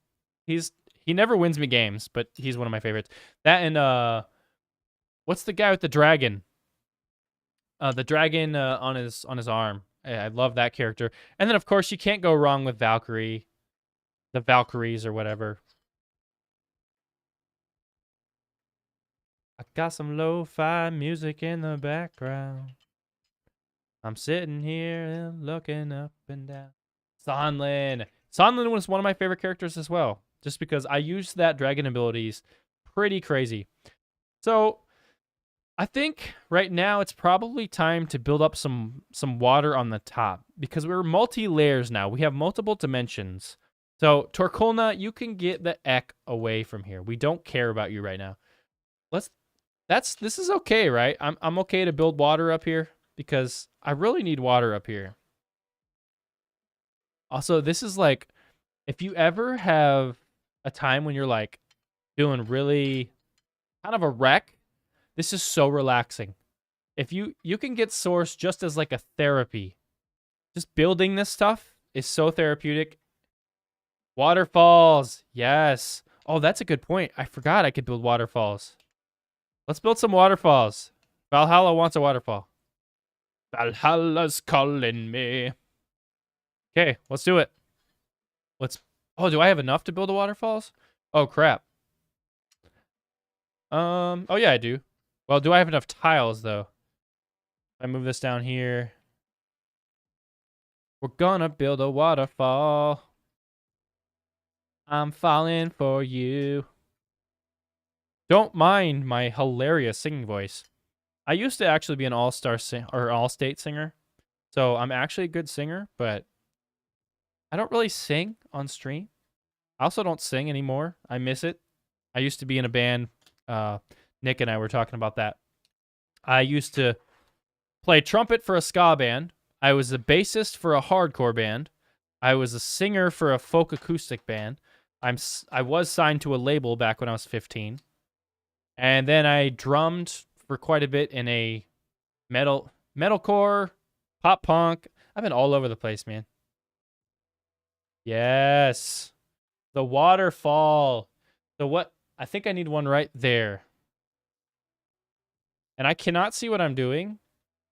He never wins me games, but he's one of my favorites. That and what's the guy with the dragon? The dragon on his arm. I love that character. And then of course you can't go wrong with Valkyrie. The Valkyries or whatever. I got some lo-fi music in the background. I'm sitting here and looking up and down. Sonlin. Sonlin was one of my favorite characters as well, just because I used that dragon abilities pretty crazy. So I think right now it's probably time to build up some water on the top, because we're multi-layers now. We have multiple dimensions. So Torkulna, you can get the Ek away from here. We don't care about you right now. This is okay, right? I'm okay to build water up here because I really need water up here. Also, this is like, if you ever have a time when you're like feeling really kind of a wreck, this is so relaxing. If you can get Source just as like a therapy. Just building this stuff is so therapeutic. Waterfalls. Yes. Oh, that's a good point. I forgot I could build waterfalls. Let's build some waterfalls. Valhalla wants a waterfall. Valhalla's calling me. Okay, let's do it. Oh, do I have enough to build the waterfalls? Oh, crap. Oh yeah, I do. Well, do I have enough tiles though? I move this down here. We're gonna build a waterfall. I'm falling for you. Don't mind my hilarious singing voice. I used to actually be an all-state singer. So I'm actually a good singer, but I don't really sing on stream. I also don't sing anymore. I miss it. I used to be in a band. Nick and I were talking about that. I used to play trumpet for a ska band. I was a bassist for a hardcore band. I was a singer for a folk acoustic band. I was signed to a label back when I was 15. And then I drummed for quite a bit in a metalcore, pop punk. I've been all over the place, man. Yes. The waterfall. So what? I think I need one right there. And I cannot see what I'm doing.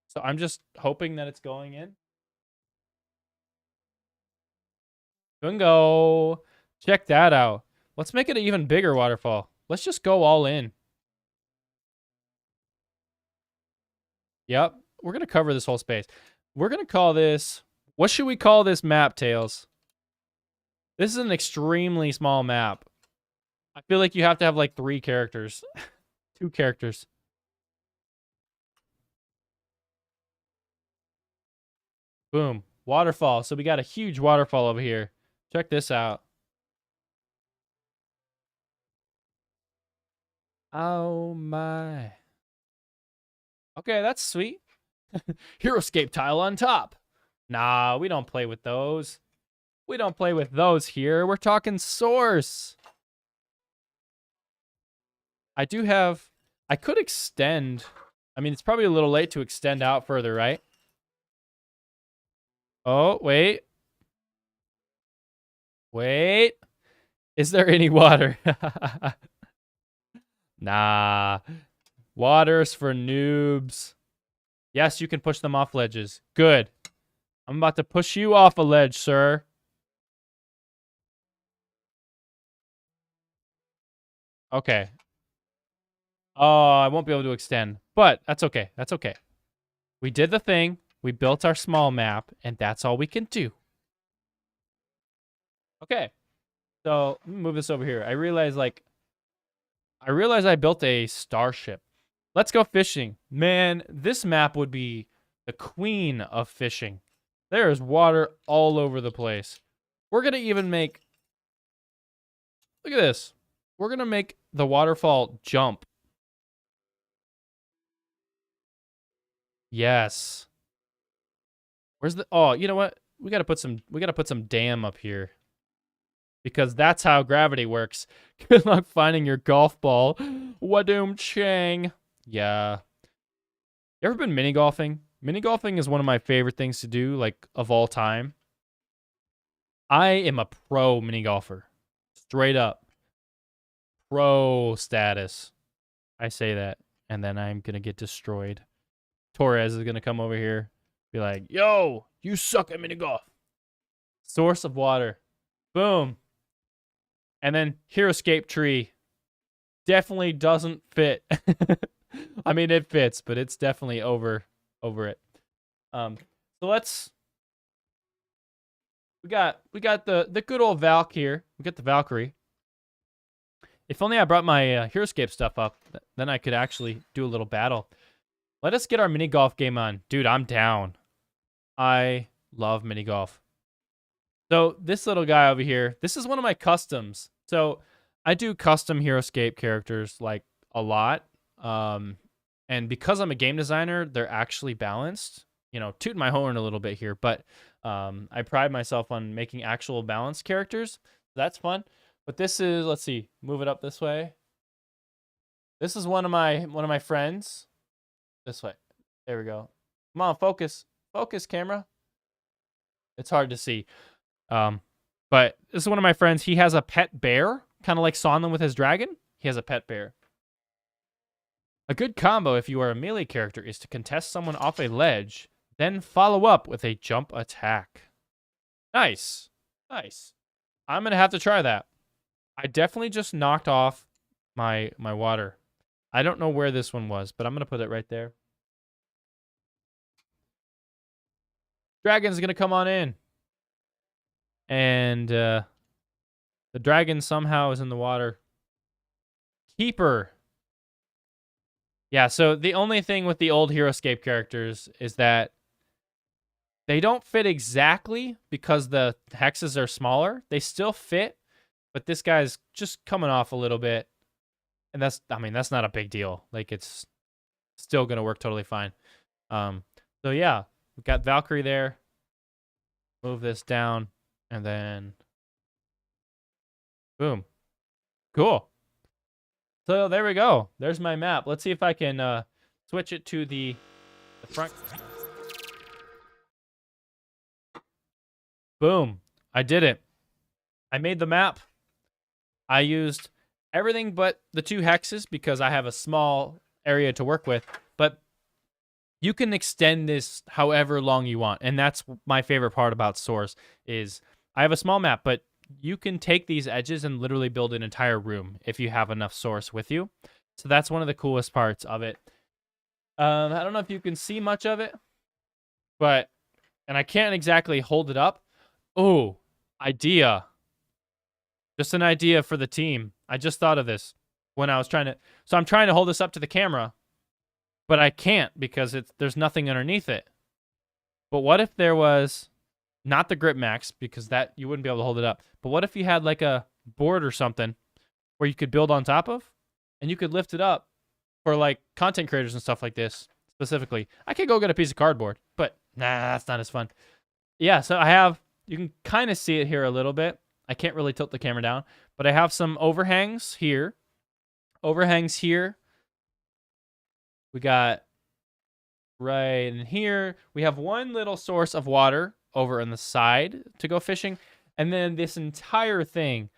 So I'm just hoping that it's going in. Bingo. Check that out. Let's make it an even bigger waterfall. Let's just go all in. Yep. We're going to cover this whole space. We're going to call this... What should we call this map, Tails? This is an extremely small map. I feel like you have to have like 3 characters. 2 characters. Boom. Waterfall. So we got a huge waterfall over here. Check this out. Oh my. Okay, that's sweet. Heroscape tile on top. Nah, we don't play with those. We don't play with those here. We're talking Source. I could extend. I mean, it's probably a little late to extend out further, right? Oh, wait. Wait. Is there any water? Nah. Water's for noobs. Yes, you can push them off ledges. Good. I'm about to push you off a ledge, sir. Okay. Oh, I won't be able to extend. But that's okay. That's okay. We did the thing. We built our small map, and that's all we can do. Okay. So, let me move this over here. I realize I built a starship. Let's go fishing. Man, this map would be the queen of fishing. There is water all over the place. We're going to even make... Look at this. We're going to make the waterfall jump. Yes. Where's the... Oh, you know what? We got to put some dam up here. Because that's how gravity works. Good luck finding your golf ball. Wadoom chang. Yeah. You ever been mini golfing? Mini golfing is one of my favorite things to do, like, of all time. I am a pro mini golfer. Straight up. Pro status. I say that, and then I'm going to get destroyed. Torres is going to come over here, be like, yo, you suck at mini golf. Source of water. Boom. And then Heroscape tree. Definitely doesn't fit. I mean, it fits, but it's definitely over it. So let's... We got the good old Valk here. We got the Valkyrie. If only I brought my Heroscape stuff up, then I could actually do a little battle. Let us get our mini golf game on. Dude, I'm down. I love mini golf. So this little guy over here, this is one of my customs. So I do custom Heroscape characters like a lot. And because I'm a game designer, they're actually balanced. You know, tooting my horn a little bit here, but I pride myself on making actual balanced characters. That's fun. But this is, let's see, move it up this way. This is one of my friends. This way. There we go. Come on, focus. Focus, camera. It's hard to see. But this is one of my friends. He has a pet bear, kind of like Sonlin with his dragon. He has a pet bear. A good combo if you are a melee character is to contest someone off a ledge, then follow up with a jump attack. Nice. Nice. I'm going to have to try that. I definitely just knocked off my water. I don't know where this one was, but I'm going to put it right there. Dragon's going to come on in. And the dragon somehow is in the water. Keeper. Yeah, so the only thing with the old Heroscape characters is that they don't fit exactly because the hexes are smaller. They still fit, but this guy's just coming off a little bit. And that's not a big deal. Like, it's still going to work totally fine. So yeah, we've got Valkyrie there. Move this down, and then boom. Cool. So there we go. There's my map. Let's see if I can switch it to the front. Boom. I did it. I made the map. I used everything but the 2 hexes because I have a small area to work with. But you can extend this however long you want. And that's my favorite part about Source is I have a small map, but you can take these edges and literally build an entire room if you have enough Source with you. So that's one of the coolest parts of it. I don't know if you can see much of it, but, and I can't exactly hold it up. Oh, idea. Just an idea for the team. I just thought of this when I was trying to, so I'm trying to hold this up to the camera, but I can't because there's nothing underneath it. But what if there was not the grip max, because that you wouldn't be able to hold it up. But what if you had like a board or something where you could build on top of and you could lift it up for like content creators and stuff like this specifically. I could go get a piece of cardboard, but nah, that's not as fun. Yeah, so I have, you can kind of see it here a little bit. I can't really tilt the camera down, but I have some overhangs here. Overhangs here. We got right in here. We have one little source of water over on the side to go fishing. And then this entire thing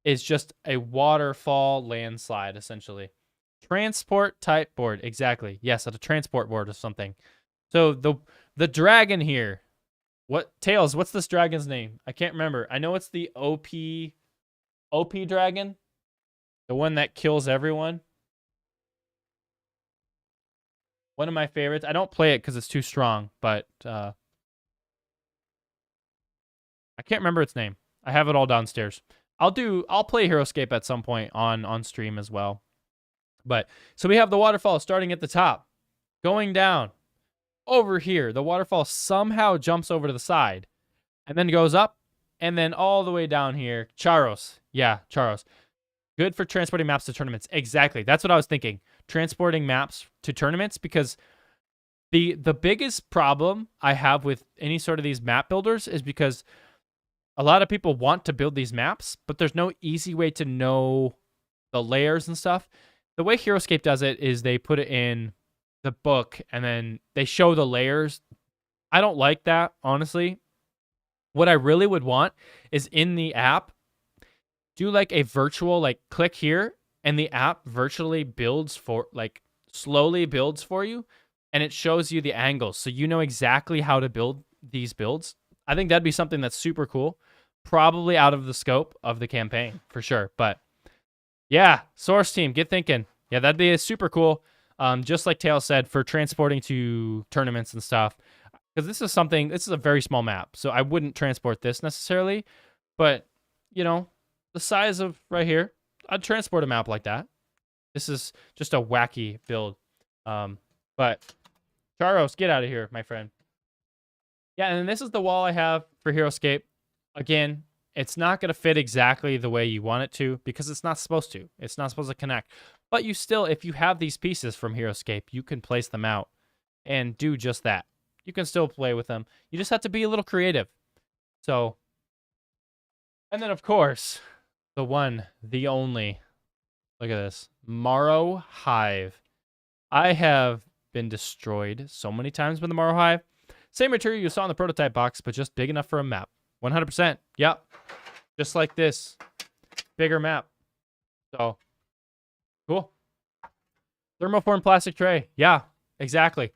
is just a waterfall landslide, essentially. Transport type board. Exactly. Yes, a transport board or something. So the dragon here. What Tails, what's this dragon's name? I can't remember. I know it's the OP dragon. The one that kills everyone. One of my favorites. I don't play it because it's too strong, but I can't remember its name. I have it all downstairs. I'll play Heroscape at some point on stream as well. But so we have the waterfall starting at the top, going down over here. The waterfall somehow jumps over to the side and then goes up and then all the way down here. Charos. Yeah, Charos. Good for transporting maps to tournaments. Exactly. That's what I was thinking. Transporting maps to tournaments, because the biggest problem I have with any sort of these map builders is because a lot of people want to build these maps, but there's no easy way to know the layers and stuff. The way Heroscape does it is they put it in the book and then they show the layers. I don't like that, honestly. What I really would want is in the app, do like a virtual, like click here and the app virtually builds for, like slowly builds for you and it shows you the angles. So you know exactly how to build these builds. I think that'd be something that's super cool. Probably out of the scope of the campaign for sure. But yeah, source team, get thinking. Yeah, that'd be super cool. Just like Tail said, for transporting to tournaments and stuff. Because this is a very small map. So I wouldn't transport this necessarily. But, you know, the size of right here, I'd transport a map like that. This is just a wacky build. But Charos, get out of here, my friend. Yeah, and then this is the wall I have for Heroscape. Again, it's not going to fit exactly the way you want it to because it's not supposed to. It's not supposed to connect. But you still, if you have these pieces from Heroscape, you can place them out and do just that. You can still play with them. You just have to be a little creative. So, and then of course, the one, the only, look at this, Morrow Hive. I have been destroyed so many times with the Morrow Hive. Same material you saw in the prototype box, but just big enough for a map. 100%. Yep. Just like this. Bigger map. So, cool. Thermoform plastic tray. Yeah, exactly.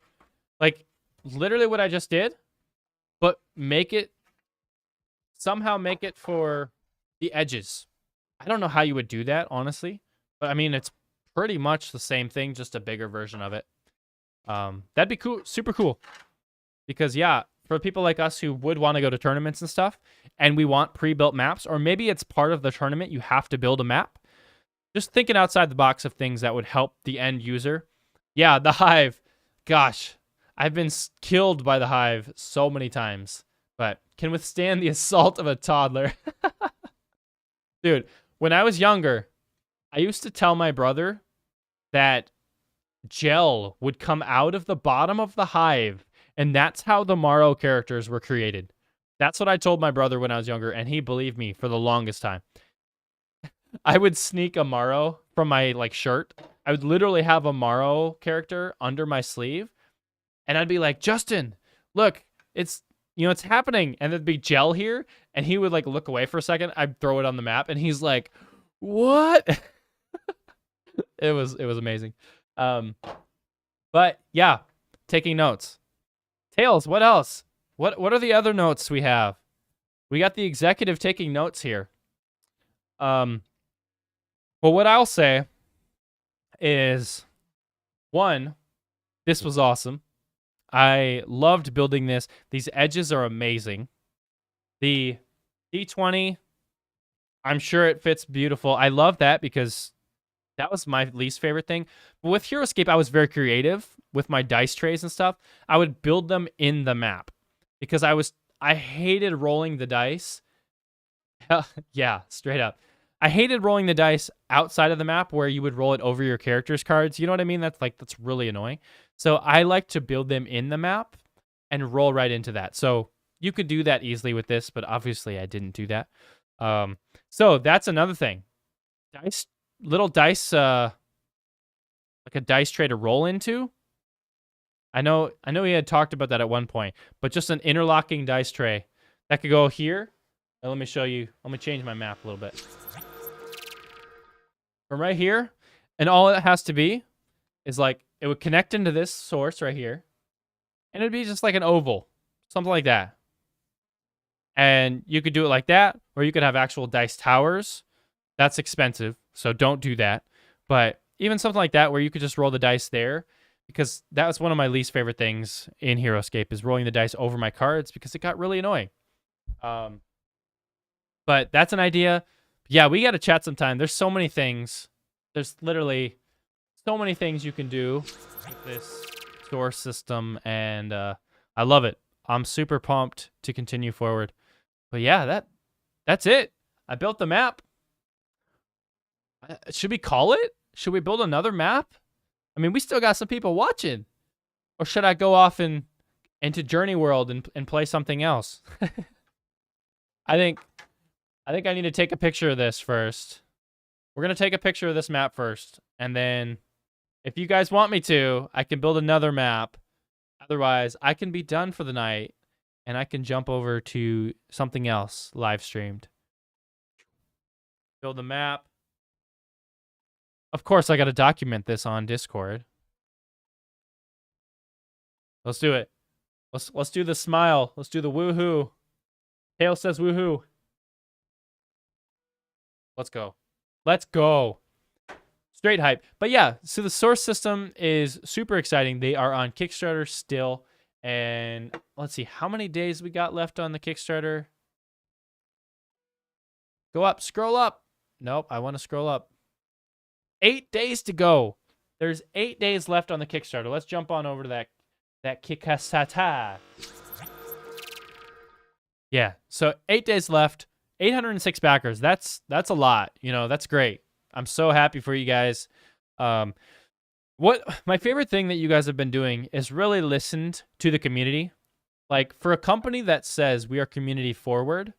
Like, literally what I just did, but somehow make it for the edges. I don't know how you would do that, honestly. But, I mean, it's pretty much the same thing, just a bigger version of it. That'd be cool. Super cool. Because, yeah, for people like us who would want to go to tournaments and stuff, and we want pre-built maps, or maybe it's part of the tournament, you have to build a map. Just thinking outside the box of things that would help the end user. Yeah, the Hive. Gosh, I've been killed by the Hive so many times, but can withstand the assault of a toddler. Dude, when I was younger, I used to tell my brother that gel would come out of the bottom of the Hive, and that's how the Morrow characters were created. That's what I told my brother when I was younger, and he believed me for the longest time. I would sneak a Morrow from my shirt. I would literally have a Morrow character under my sleeve, and I'd be like, Justin, look, it's happening, and there'd be gel here, and he would look away for a second. I'd throw it on the map, and he's like, what? It was amazing. But yeah, taking notes. Tails, what else? What are the other notes we have? We got the executive taking notes here. Well, what I'll say is, one, this was awesome. I loved building this. These edges are amazing. The D20, I'm sure it fits beautiful. I love that because that was my least favorite thing. But with Heroscape, I was very creative with my dice trays and stuff. I would build them in the map because I hated rolling the dice. Yeah, straight up. I hated rolling the dice outside of the map where you would roll it over your character's cards. You know what I mean? That's really annoying. So I like to build them in the map and roll right into that. So you could do that easily with this, but obviously I didn't do that. So that's another thing. Little dice, like a dice tray to roll into. I know he had talked about that at one point, but just an interlocking dice tray that could go here. And let me show you. Let me change my map a little bit. From right here, and all it has to be is it would connect into this source right here, and it'd be just like an oval, something like that. And you could do it like that, or you could have actual dice towers. That's expensive, so don't do that. But even something like that where you could just roll the dice there, because that was one of my least favorite things in Heroscape is rolling the dice over my cards because it got really annoying. But that's an idea. Yeah, we got to chat sometime. There's so many things. There's literally so many things you can do with this source system, and I love it. I'm super pumped to continue forward. But yeah, that's it. I built the map. Should we call it? Should we build another map? I mean, we still got some people watching. Or should I go off into Journey World and play something else? I think I need to take a picture of this first. We're going to take a picture of this map first. And then if you guys want me to, I can build another map. Otherwise, I can be done for the night and I can jump over to something else live streamed. Build a map. Of course, I got to document this on Discord. Let's do it. Let's do the smile. Let's do the woohoo. Tail says woohoo. Let's go. Let's go. Straight hype. But yeah, so the source system is super exciting. They are on Kickstarter still. And let's see, how many days we got left on the Kickstarter? Go up, scroll up. Nope, I want to scroll up. 8 days to go. There's 8 days left on the Kickstarter. Let's jump on over to that Kickstarter. Yeah, so 8 days left. 806 backers. That's a lot. You know, that's great. I'm so happy for you guys. What my favorite thing that you guys have been doing is really listened to the community. Like, for a company that says we are community forward,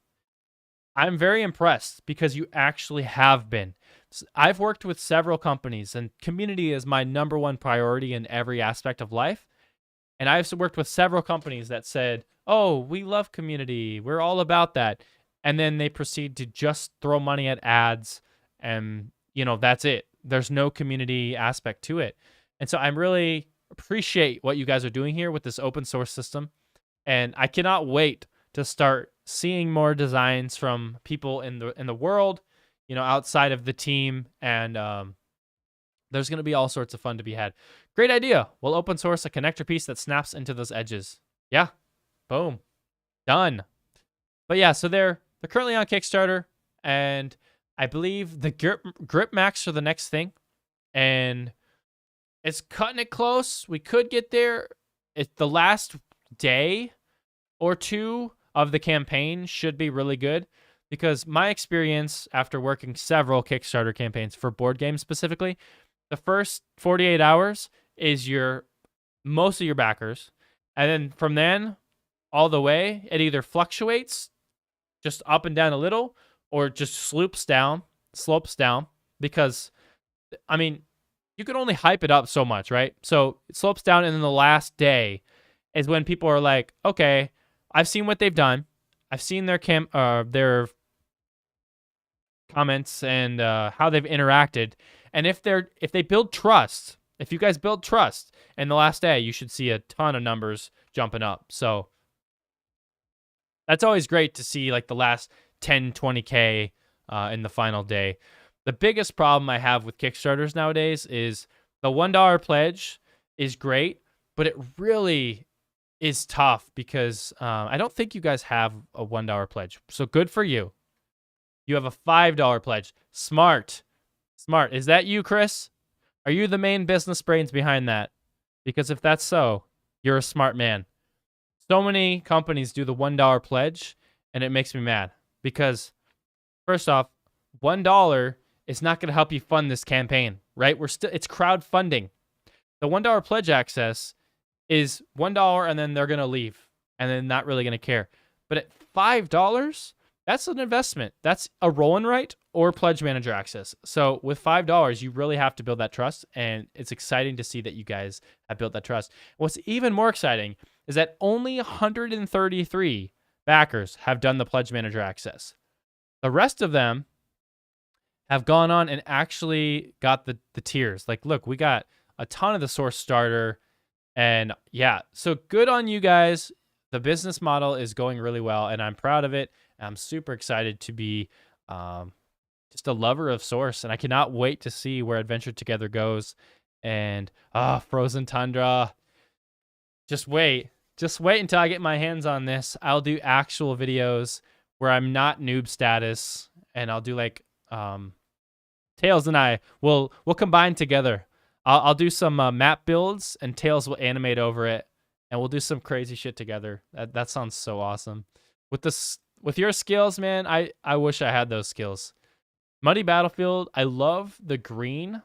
I'm very impressed because you actually have been. I've worked with several companies, and community is my #1 priority in every aspect of life. And I've worked with several companies that said, oh, we love community. We're all about that. And then they proceed to just throw money at ads, and, you know, that's it. There's no community aspect to it. And so I really appreciate what you guys are doing here with this open source system. And I cannot wait to start seeing more designs from people in the world, you know, outside of the team. And there's going to be all sorts of fun to be had. Great idea. We'll open source a connector piece that snaps into those edges. Yeah. Boom. Done. But yeah, so they're currently on Kickstarter, and I believe the grip max are the next thing, and it's cutting it close. We could get there. It's the last day or two of the campaign should be really good, because my experience after working several Kickstarter campaigns for board games specifically, the first 48 hours is most of your backers, and then from then all the way, it either fluctuates just up and down a little, or just slopes down, because, I mean, you can only hype it up so much, right? So it slopes down, and then the last day is when people are like, okay, I've seen what they've done. I've seen their comments and how they've interacted. And if they build trust, if you guys build trust in the last day, you should see a ton of numbers jumping up. So that's always great to see, like, the last 10, 20K in the final day. The biggest problem I have with Kickstarters nowadays is the $1 pledge is great, but it really is tough because I don't think you guys have a $1 pledge. So good for you. You have a $5 pledge. Smart. Is that you, Chris? Are you the main business brains behind that? Because if that's so, you're a smart man. So many companies do the $1 pledge, and it makes me mad because, first off, $1 is not going to help you fund this campaign, right? It's crowdfunding. The $1 pledge access is $1, and then they're going to leave, and then not really going to care. But at $5, that's an investment. That's a roll and write or pledge manager access. So with $5, you really have to build that trust, and it's exciting to see that you guys have built that trust. What's even more exciting is that only 133 backers have done the pledge manager access. The rest of them have gone on and actually got the tiers. Like, look, we got a ton of the source starter, and yeah, so good on you guys. The business model is going really well, and I'm proud of it. I'm super excited to be just a lover of source, and I cannot wait to see where Adventure Together goes. And Frozen Tundra. Just wait until I get my hands on this. I'll do actual videos where I'm not noob status, and I'll do like Tails and I will combine together. I'll do some map builds, and Tails will animate over it, and we'll do some crazy shit together. That sounds so awesome. With your skills, man, I wish I had those skills. Muddy Battlefield, I love the green.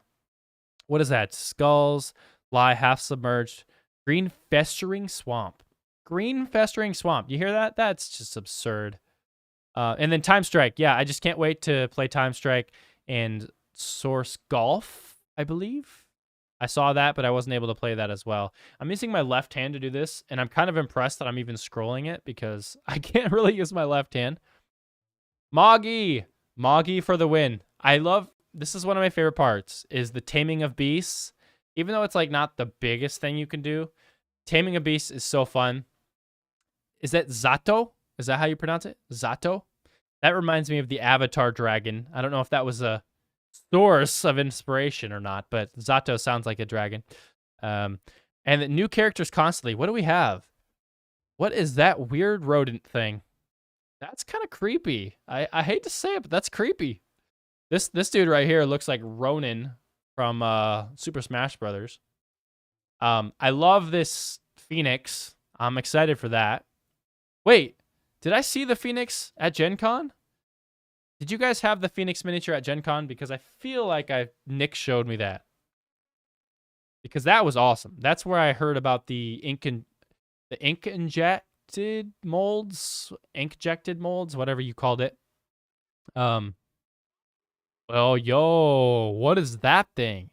What is that? Skulls lie half submerged. Green festering swamp. Green festering swamp. You hear that? That's just absurd. And then Time Strike. Yeah, I just can't wait to play Time Strike and Source Golf, I believe. I saw that, but I wasn't able to play that as well. I'm using my left hand to do this, and I'm kind of impressed that I'm even scrolling it because I can't really use my left hand. Moggy for the win. This is one of my favorite parts, is the taming of beasts. Even though it's like not the biggest thing you can do, taming a beast is so fun. Is that Zato? Is that how you pronounce it? Zato? That reminds me of the Avatar dragon. I don't know if that was a source of inspiration or not, but Zato sounds like a dragon. And the new characters constantly. What do we have? What is that weird rodent thing? That's kind of creepy. I hate to say it, but that's creepy. This dude right here looks like Ronin from Super Smash Brothers. I love this Phoenix. I'm excited for that. Wait, did I see the Phoenix at Gen Con? Did you guys have the Phoenix miniature at Gen Con? Because I feel like Nick showed me that. Because that was awesome. That's where I heard about the ink injected molds, whatever you called it. Oh, yo, what is that thing?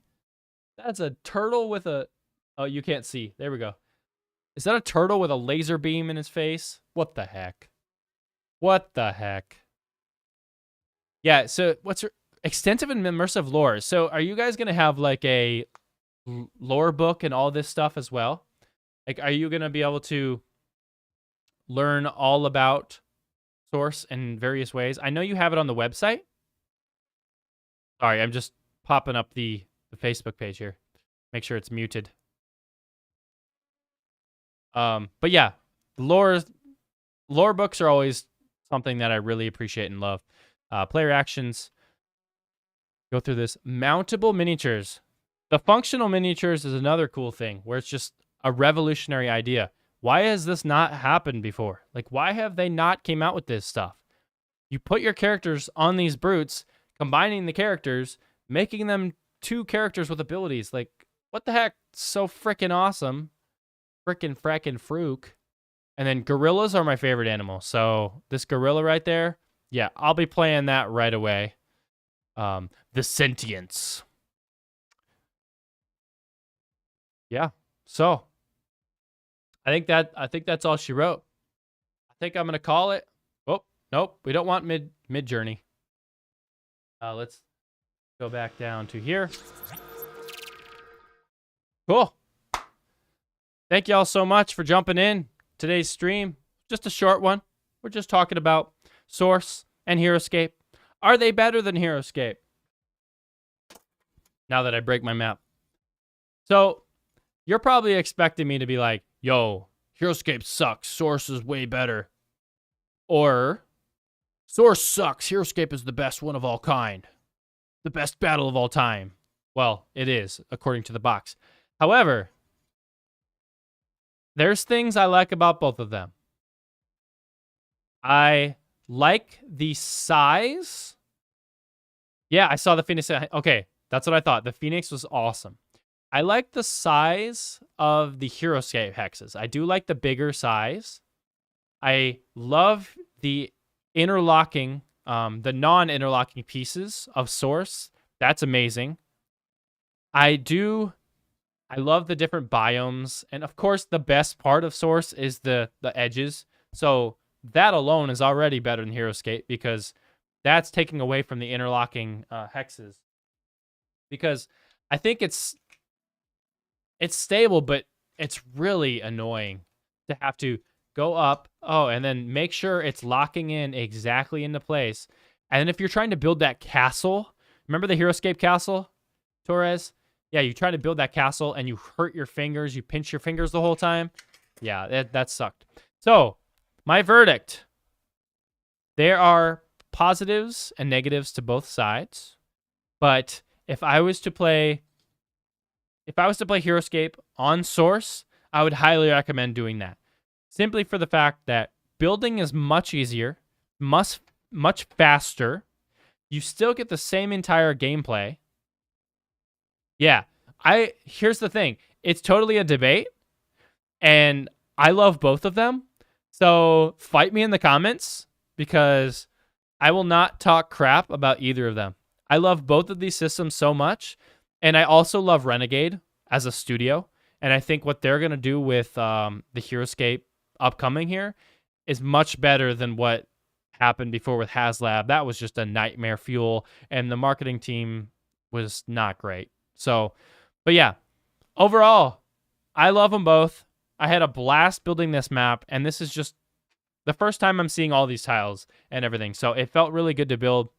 That's a turtle with a... Oh, you can't see. There we go. Is that a turtle with a laser beam in his face? What the heck? What the heck? Yeah, so what's your... Extensive and immersive lore. So are you guys going to have like a lore book and all this stuff as well? Like, are you going to be able to learn all about Source in various ways? I know you have it on the website. Sorry, I'm just popping up the Facebook page here. Make sure it's muted. But yeah, lore books are always something that I really appreciate and love. Player actions. Go through this. Mountable miniatures. The functional miniatures is another cool thing where it's just a revolutionary idea. Why has this not happened before? Like, why have they not came out with this stuff? You put your characters on these brutes, combining the characters, making them two characters with abilities. Like, what the heck? So freaking awesome. Frackin' fruke. And then gorillas are my favorite animal. So this gorilla right there, yeah, I'll be playing that right away. The sentience. Yeah. So I think that's all she wrote. I think I'm gonna call it. Oh, nope, we don't want mid journey. Let's go back down to here. Cool. Thank y'all so much for jumping in. Today's stream, just a short one. We're just talking about Source and Heroscape. Are they better than Heroscape? Now that I break my map. So, you're probably expecting me to be like, yo, Heroscape sucks, Source is way better. Or, Source sucks, Heroscape is the best one of all kind. The best battle of all time. Well, it is, according to the box. However, there's things I like about both of them. I like the size. Yeah, I saw the Phoenix. Okay, that's what I thought. The Phoenix was awesome. I like the size of the Heroscape hexes. I do like the bigger size. I love the interlocking, the non-interlocking pieces of Source. That's amazing. I love the different biomes. And of course, the best part of Source is the edges. So that alone is already better than Heroscape because that's taking away from the interlocking hexes. Because I think it's stable, but it's really annoying to have to go up, and then make sure it's locking in exactly into place. And then if you're trying to build that castle, remember the Heroscape castle, Torres? Yeah, you try to build that castle and you hurt your fingers. You pinch your fingers the whole time. Yeah, that sucked. So, my verdict. There are positives and negatives to both sides. But if I was to play Heroscape on Source, I would highly recommend doing that. Simply for the fact that building is much easier, much faster. You still get the same entire gameplay. Yeah, here's the thing. It's totally a debate, and I love both of them. So fight me in the comments because I will not talk crap about either of them. I love both of these systems so much, and I also love Renegade as a studio, and I think what they're going to do with the Heroscape upcoming here is much better than what happened before with HasLab. That was just a nightmare fuel, and the marketing team was not great. So, but yeah, overall, I love them both. I had a blast building this map, and this is just the first time I'm seeing all these tiles and everything. So it felt really good to build.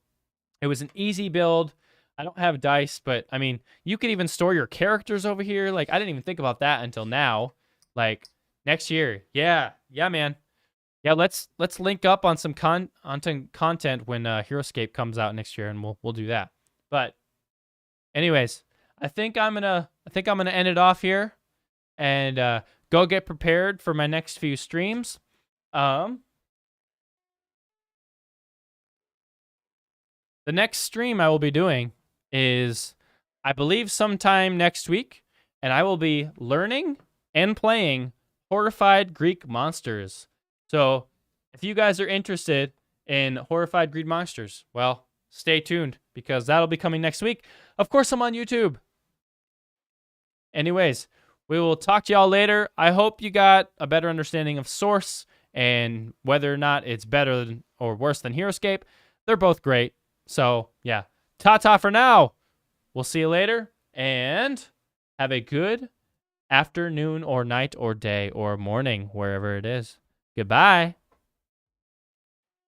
It was an easy build. I don't have dice, but I mean, you could even store your characters over here. Like, I didn't even think about that until now. Like, next year. Yeah, man. Yeah, let's link up on some content when Heroscape comes out next year, and we'll do that. But anyways, I think I'm gonna end it off here, and go get prepared for my next few streams. The next stream I will be doing is, I believe, sometime next week, and I will be learning and playing Horrified Greek Monsters. So, if you guys are interested in Horrified Greek Monsters, well, stay tuned because that'll be coming next week. Of course, I'm on YouTube. Anyways, we will talk to y'all later. I hope you got a better understanding of Source and whether or not it's better or worse than Heroscape. They're both great. So, yeah. Ta-ta for now. We'll see you later, and have a good afternoon or night or day or morning, wherever it is. Goodbye.